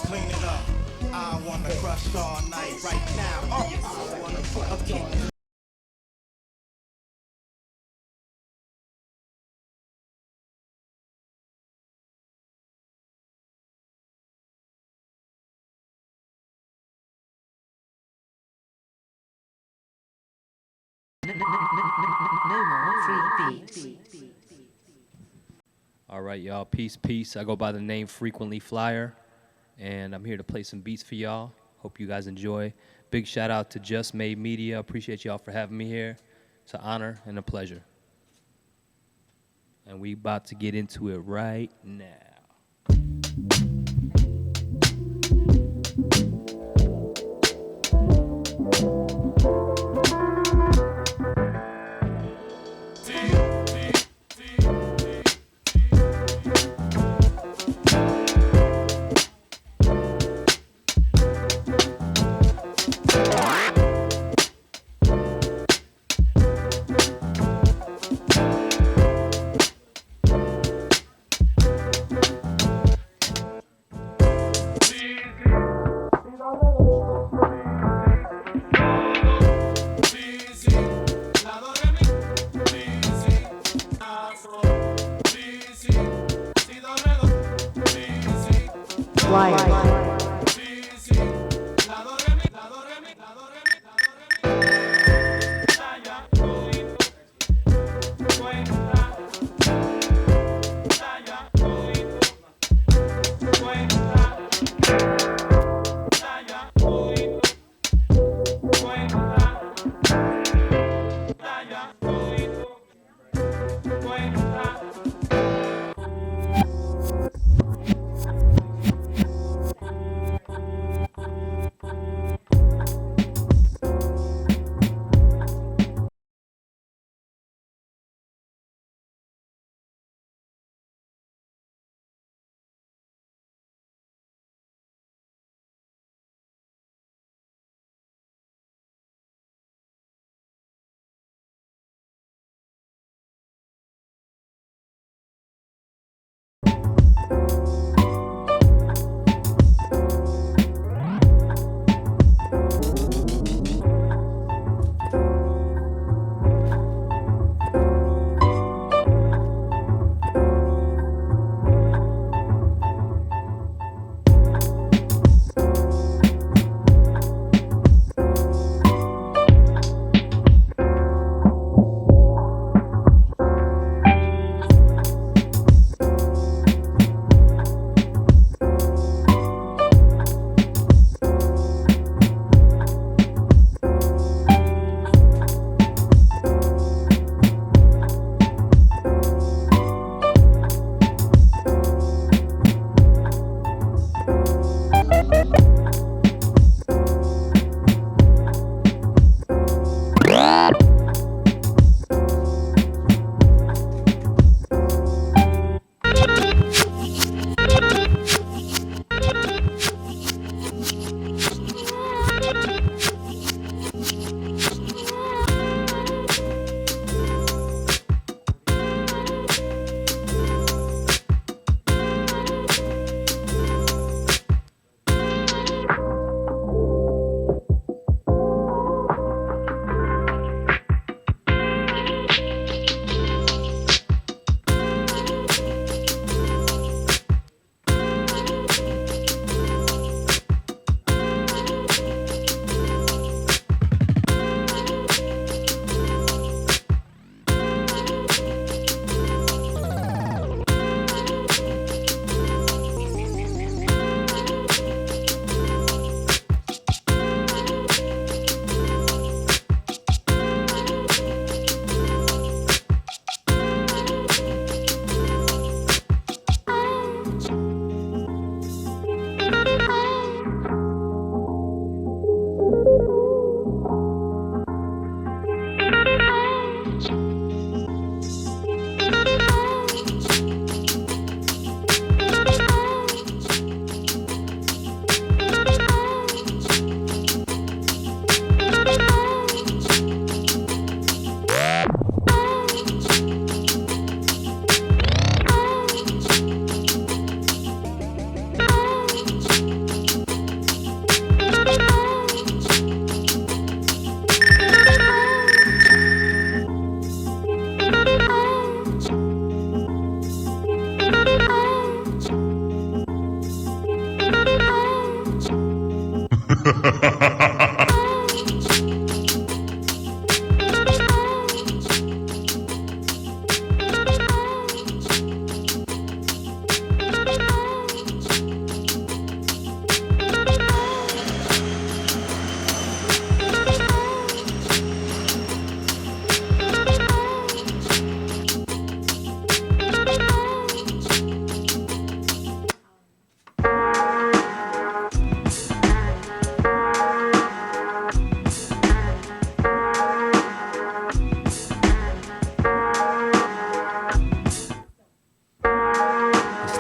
E: Clean it up. I wanna crush all night right now. I wanna put a kick.
A: No more free beats.
C: All right, y'all. Peace. I go by the name Frequently Flyer, and I'm here to play some beats for y'all. Hope you guys enjoy. Big shout out to Just Made Media. Appreciate y'all for having me here. It's an honor and a pleasure. And we about to get into it right now.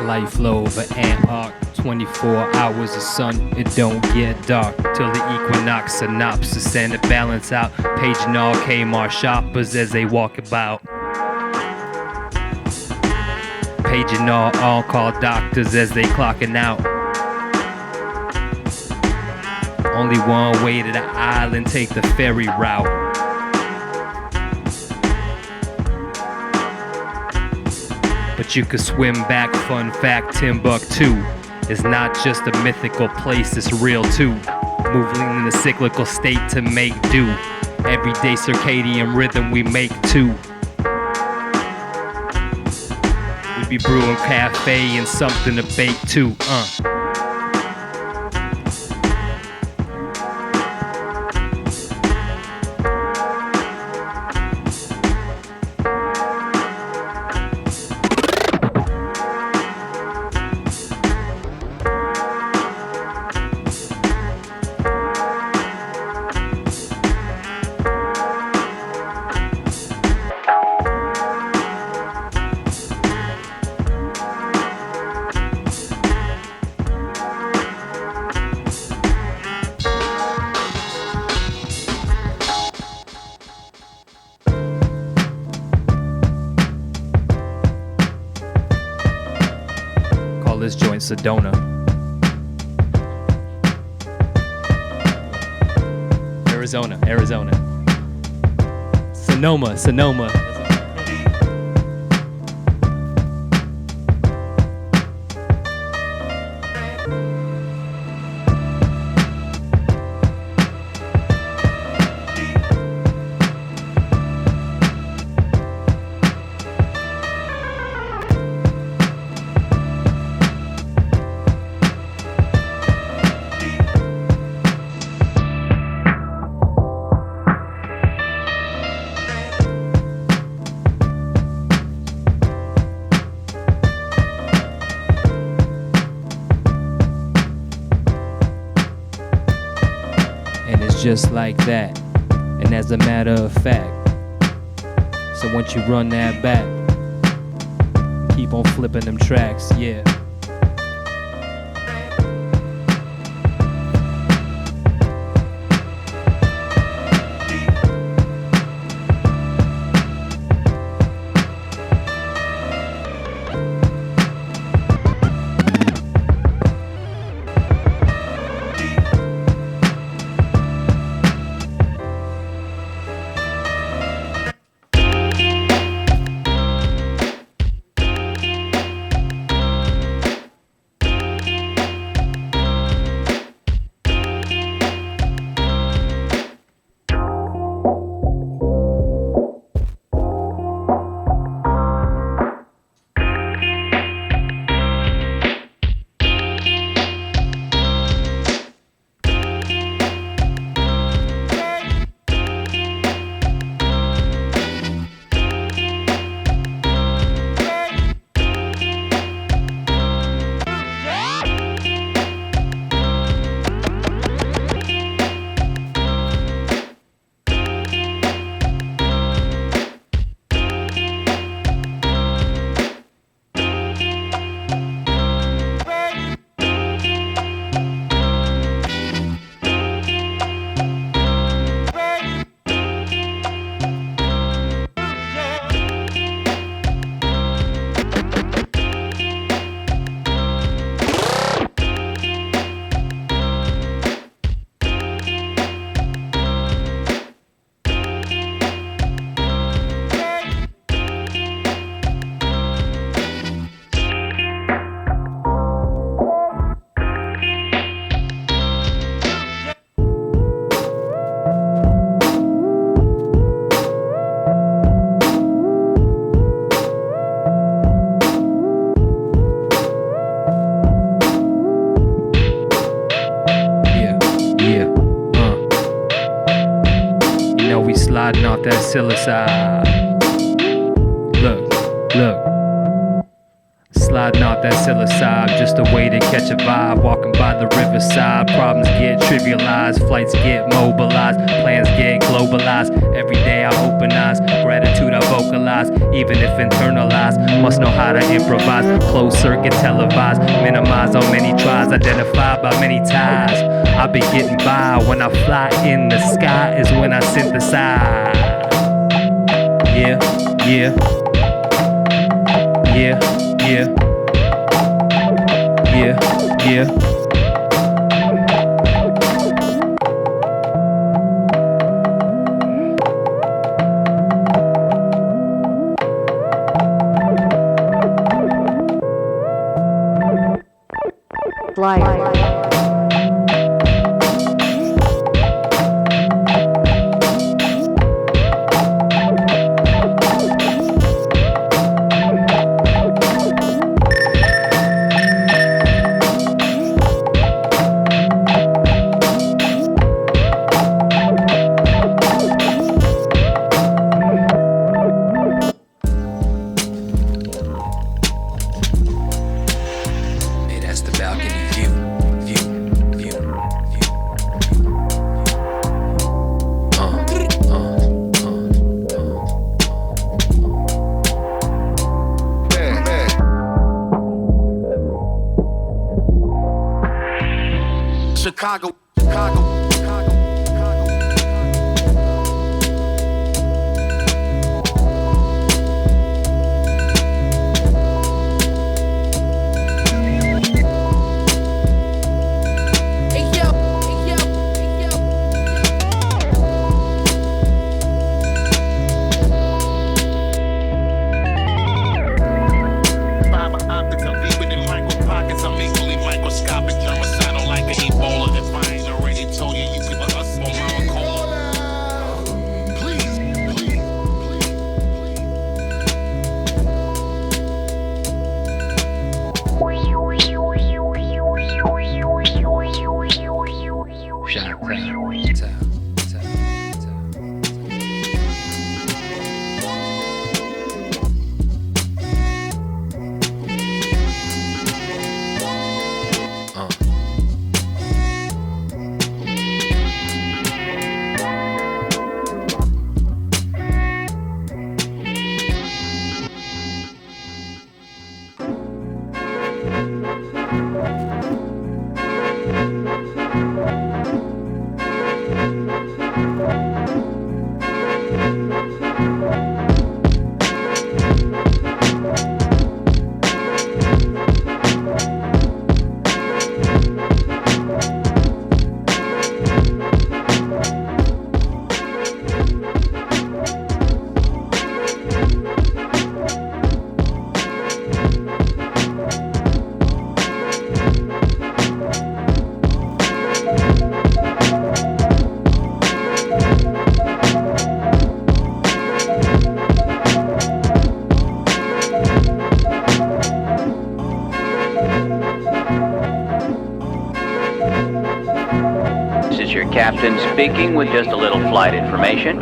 C: Light flow over Ant Arc, 24 hours of sun, it don't get dark till the equinox. Synopsis and it balance out, paging all Kmart shoppers as they walk about, paging all on-call doctors as they clocking out. Only one way to the island, take the ferry route. But you could swim back, fun fact, Timbuktu is not just a mythical place, it's real too. Moving in a cyclical state to make do. Everyday circadian rhythm we make too. We be brewing cafe and something to bake too, This joint Sedona. Arizona. Sonoma. And it's just like that. And as a matter of fact, so once you run that back, keep on flipping them tracks, yeah. sliding off that psilocybe. Look. Sliding off that psilocybe, just a way to catch a vibe. Walking by the riverside, problems get trivialized, flights get mobilized, plans get globalized. Every day I open eyes, gratitude I vocalize, even if internalized. Must know how to improvise, closed circuit televised, minimize on many tries, identified by many ties. I be getting by when I fly in the sky is when I synthesize. Yeah.
A: Flyer.
E: Chicago.
F: Captain speaking with just a little flight information.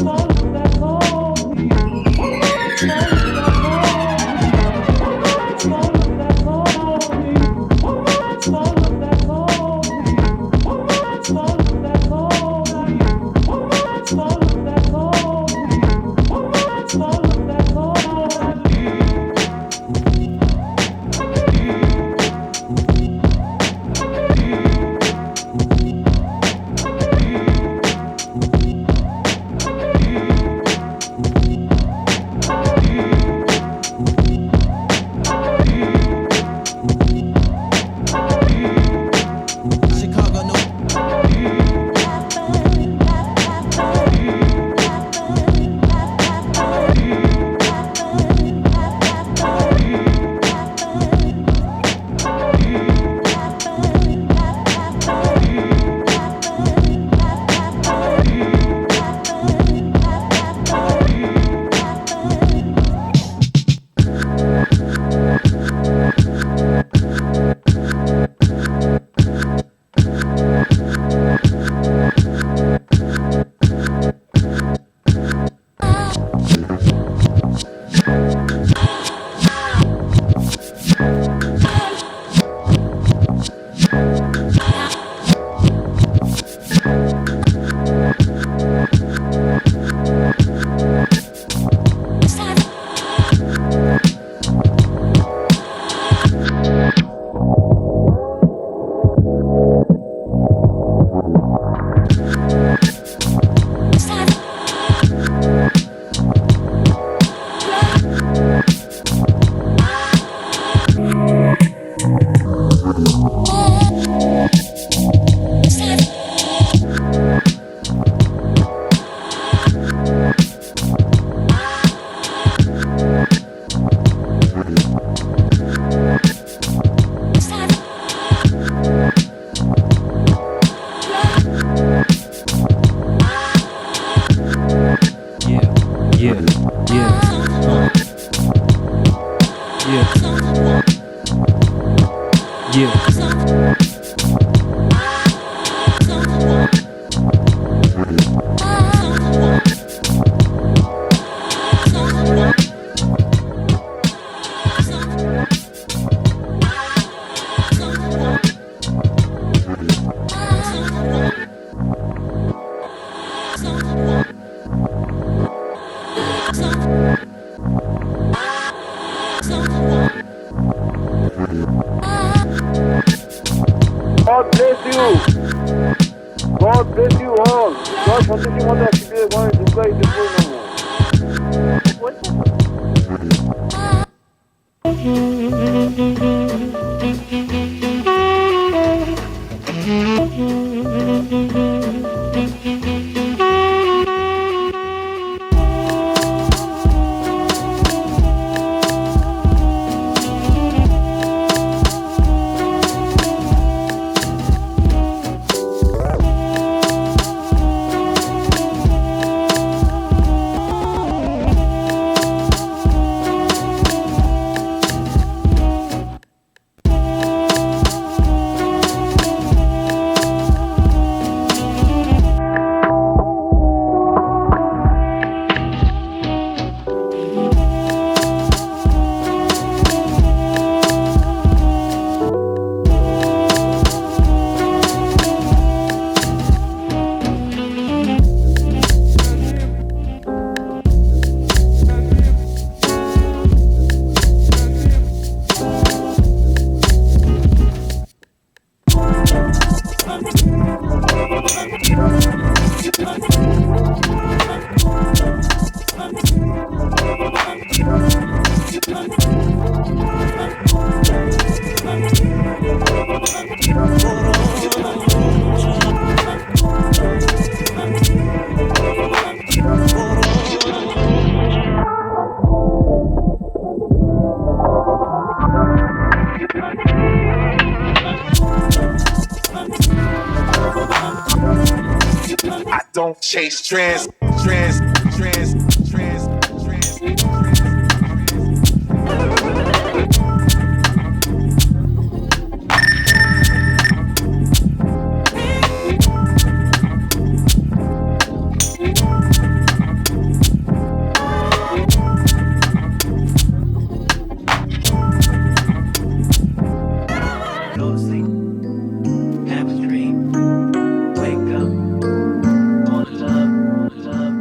G: Follow that call. God bless you. God bless you all. God continue on that if you want to play the full number.
H: I don't chase trends, trends, trends, trends, trends, trends.
I: Go to sleep, have a dream, wake up, all the love, all the love.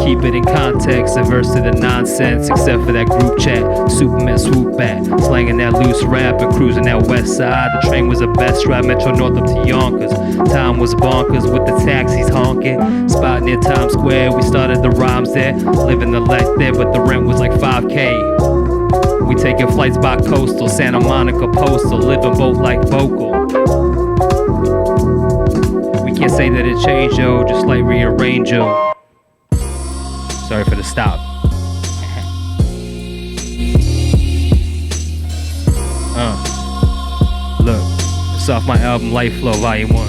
C: Keep it in context, averse to the nonsense, except for that group chat. Superman swoop back, slanging that loose rap and cruising that west side. The train was the best ride, Metro North up to Yonkers. Time was bonkers with the taxis honking. Spot near Times Square, we started the rhymes there. Living the life there, but the rent was like 5K. We taking flights by coastal, Santa Monica postal, living both like vocal. We can't say that it changed, yo, just like rearrange, yo. Sorry for the stop. Verse off my album Life Flow Volume 1.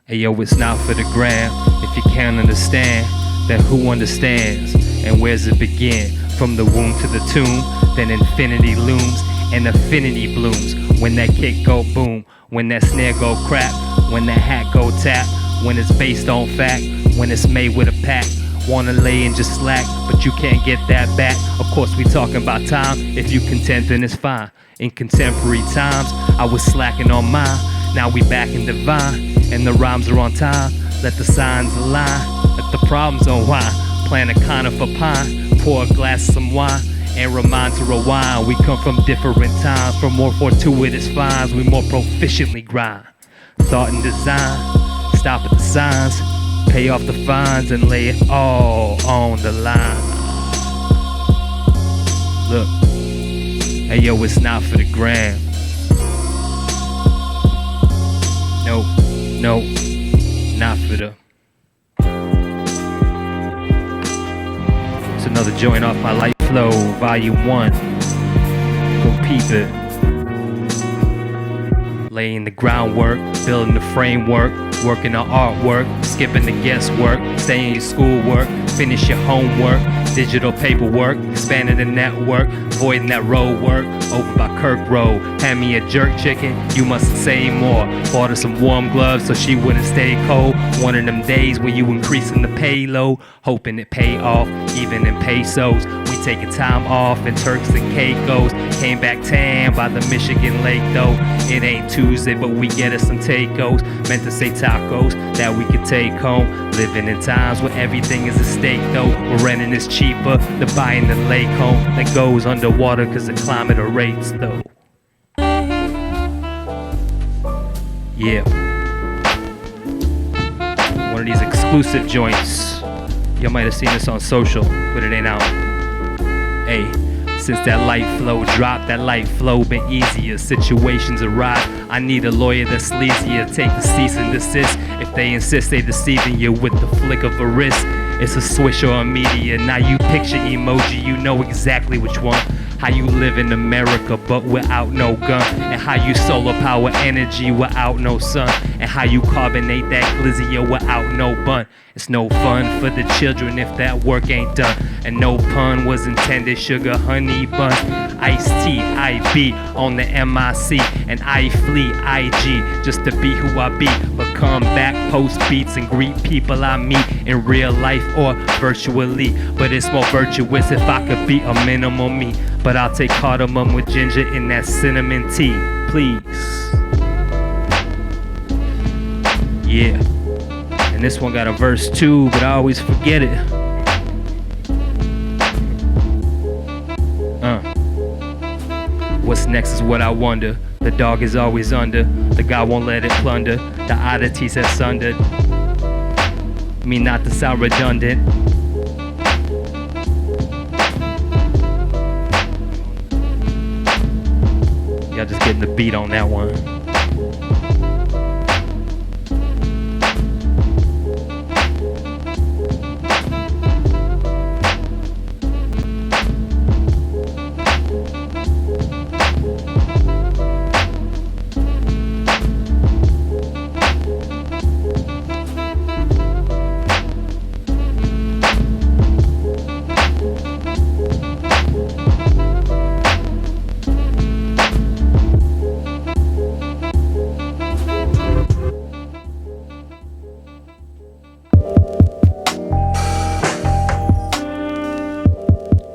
C: Hey yo, it's not for the gram. If you can't understand, then who understands? And where's it begin? From the womb to the tomb, then infinity looms and affinity blooms. When that kick go boom, when that snare go crack, when that hat go tap, when it's based on fact, when it's made with a pack. Wanna lay and just slack, but you can't get that back. Of course we talking about time. If you content, then it's fine. In contemporary times, I was slacking on mine. Now we back in divine, and the rhymes are on time. Let the signs align, let the problems unwind. Plant a conifer pine, pour a glass of some wine, and remind to rewind. We come from different times, from more fortuitous finds. We more proficiently grind. Thought and design, stop at the signs. Pay off the fines and lay it all on the line. Look, hey yo, it's not for the gram. No, not for the. It's another joint off my Life Flow, Volume 1. Go peep it. Laying the groundwork, building the framework, working on artwork, skipping the guesswork, staying your schoolwork, finish your homework, digital paperwork, expanding the network, avoiding that road work, over by Kirk Road. Hand me a jerk chicken, you must say more. Bought her some warm gloves so she wouldn't stay cold. One of them days where you increasing the payload, hoping it pay off, even in pesos. We taking time off in Turks and Caicos. Came back tan by the Michigan lake though. It ain't Tuesday, but we get us some tacos. Meant to say tacos that we could take home. Living in times where everything is a steak though. Where renting is cheaper than buying the lake home that goes underwater cause the climate rates though. Yeah. One of these exclusive joints. Y'all might have seen this on social, but it ain't out. Hey. Since that light flow dropped, that light flow been easier. Situations arise, I need a lawyer that's sleazier. Take the cease and desist. If they insist they deceiving you with the flick of a wrist. It's a swish or a meteor. Now you picture emoji, you know exactly which one. How you live in America but without no gun. And how you solar power energy without no sun. And how you carbonate that glizzy without no bun. It's no fun for the children if that work ain't done. And no pun was intended, sugar honey bun. Iced tea, IB on the MIC. And I flee IG just to be who I be. But come back, post beats and greet people I meet in real life or virtually. But it's more virtuous if I could be a minimal me. But I'll take cardamom with ginger in that cinnamon tea, please. Yeah. And this one got a verse too, but I always forget it. What's next is what I wonder. The dog is always under. The guy won't let it plunder. The oddities have sundered. Me not to sound redundant. Y'all just getting the beat on that one.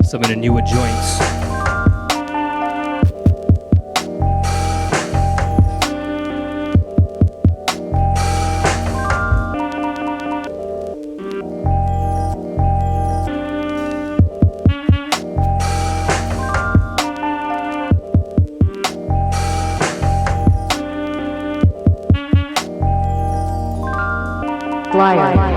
C: Some of the newer joints.
A: Flyer.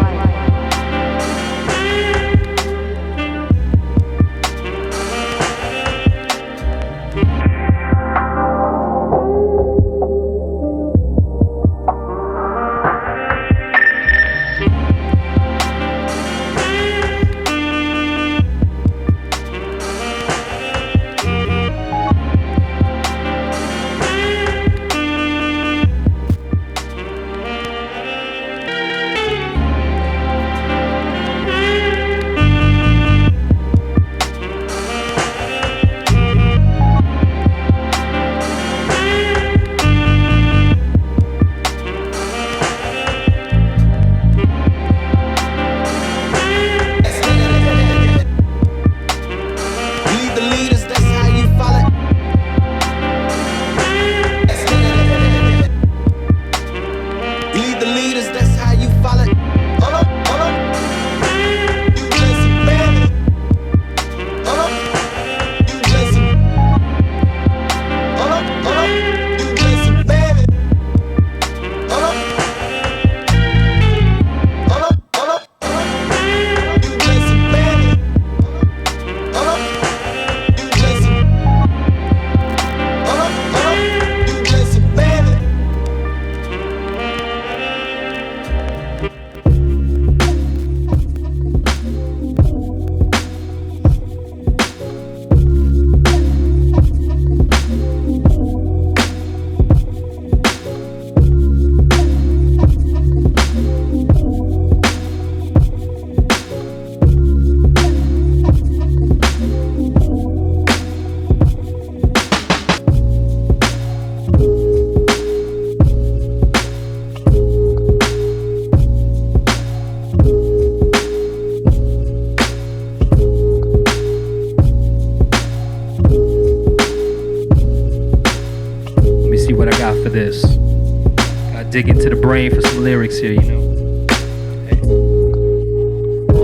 C: see what I got for this. Gotta dig into the brain for some lyrics here, you know.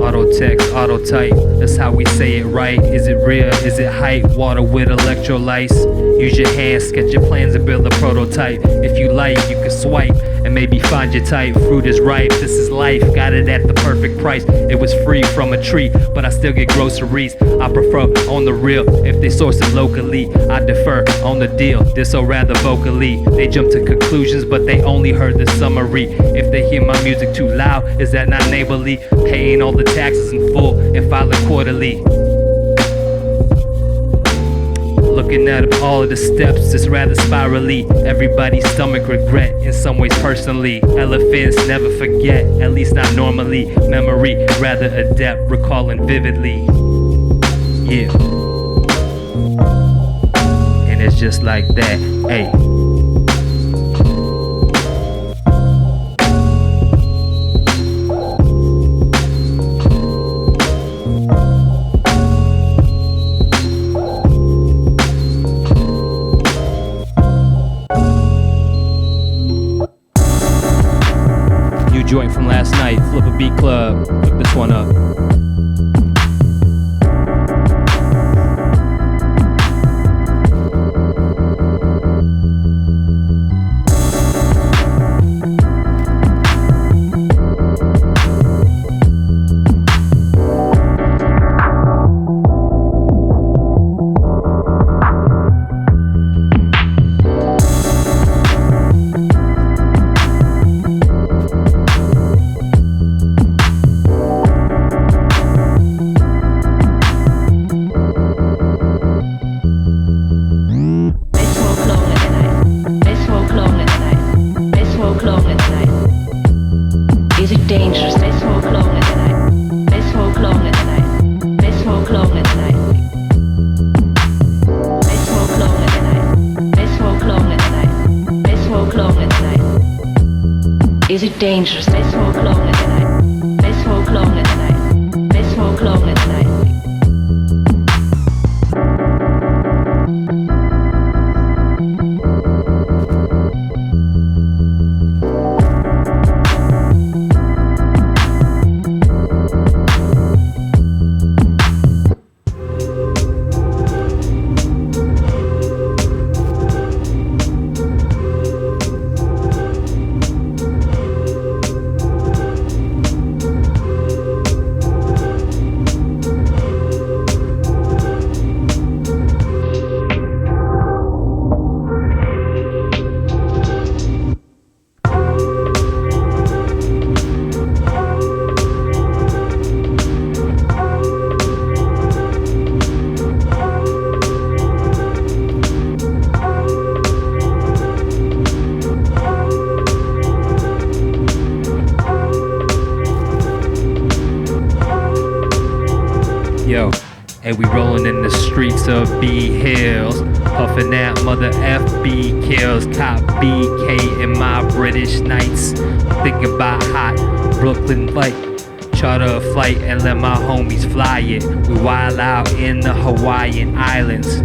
C: Auto text, auto type, that's how we say it right. Is it real? Is it hype? Water with electrolytes. Use your hands, sketch your plans and build a prototype. If you like, you can swipe and maybe find your type. Fruit is ripe, this is life. Got it at the perfect price. It was free from a tree, but I still get groceries. I prefer on the real. If they source it locally, I defer on the deal. This or rather vocally. They jump to conclusions, but they only heard the summary. If they hear my music too loud, is that not neighborly? Paying all the taxes in full and filing quarterly. Looking at all of the steps, it's rather spirally. Everybody's stomach regret, in some ways personally. Elephants never forget, at least not normally. Memory rather adept, recalling vividly. Yeah. And it's just like that, hey. Joint from last night, Flip a Beat Club, hook this one up.
J: Is it dangerous? They smoke long in the night. They smoke long in the night. They smoke long in the night.
C: Yo, and we rolling in the streets of B Hills, puffing that mother FB kills, cop BK in my British nights. Thinking about hot Brooklyn flight, charter a flight and let my homies fly it. We wild out in the Hawaiian Islands.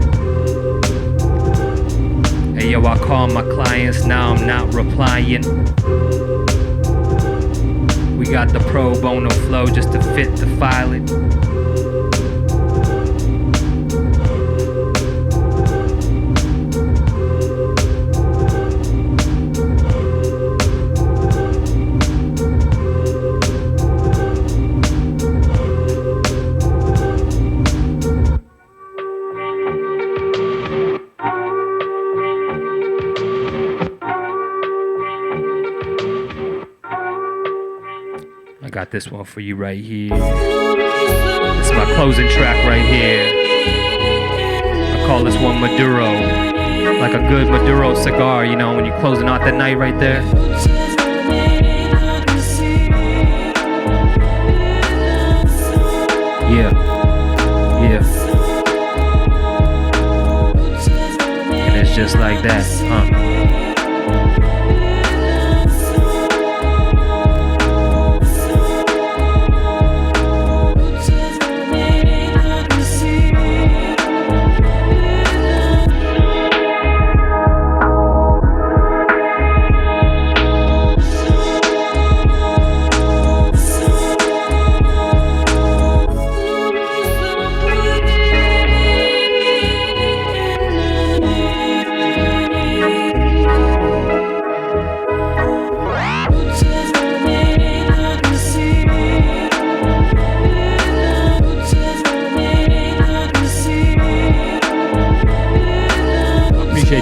C: Hey yo, I call my clients, now I'm not replying. We got the pro bono flow just to fit the filing. I got this one for you right here. This is my closing track right here. I call this one Maduro. Like a good Maduro cigar, you know, when you're closing out that night right there. Yeah. Yeah. And it's just like that,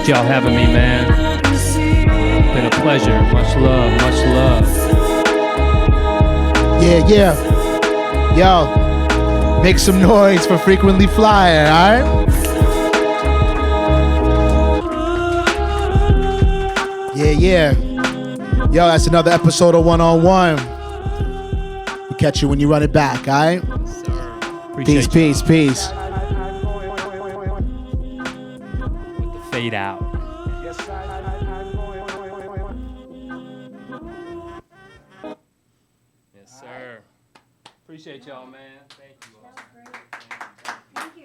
C: appreciate y'all having me, man. It's been a pleasure. Much love, much love.
B: Yeah. Yo, make some noise for Frequently Flyer, all right? Yeah. Yo, that's another episode of One on One. We'll catch you when you run it back, all right?
C: Appreciate
B: Peace.
C: With the fade out. Yes, sir. Appreciate y'all, man. Thank you all.
A: Thank you.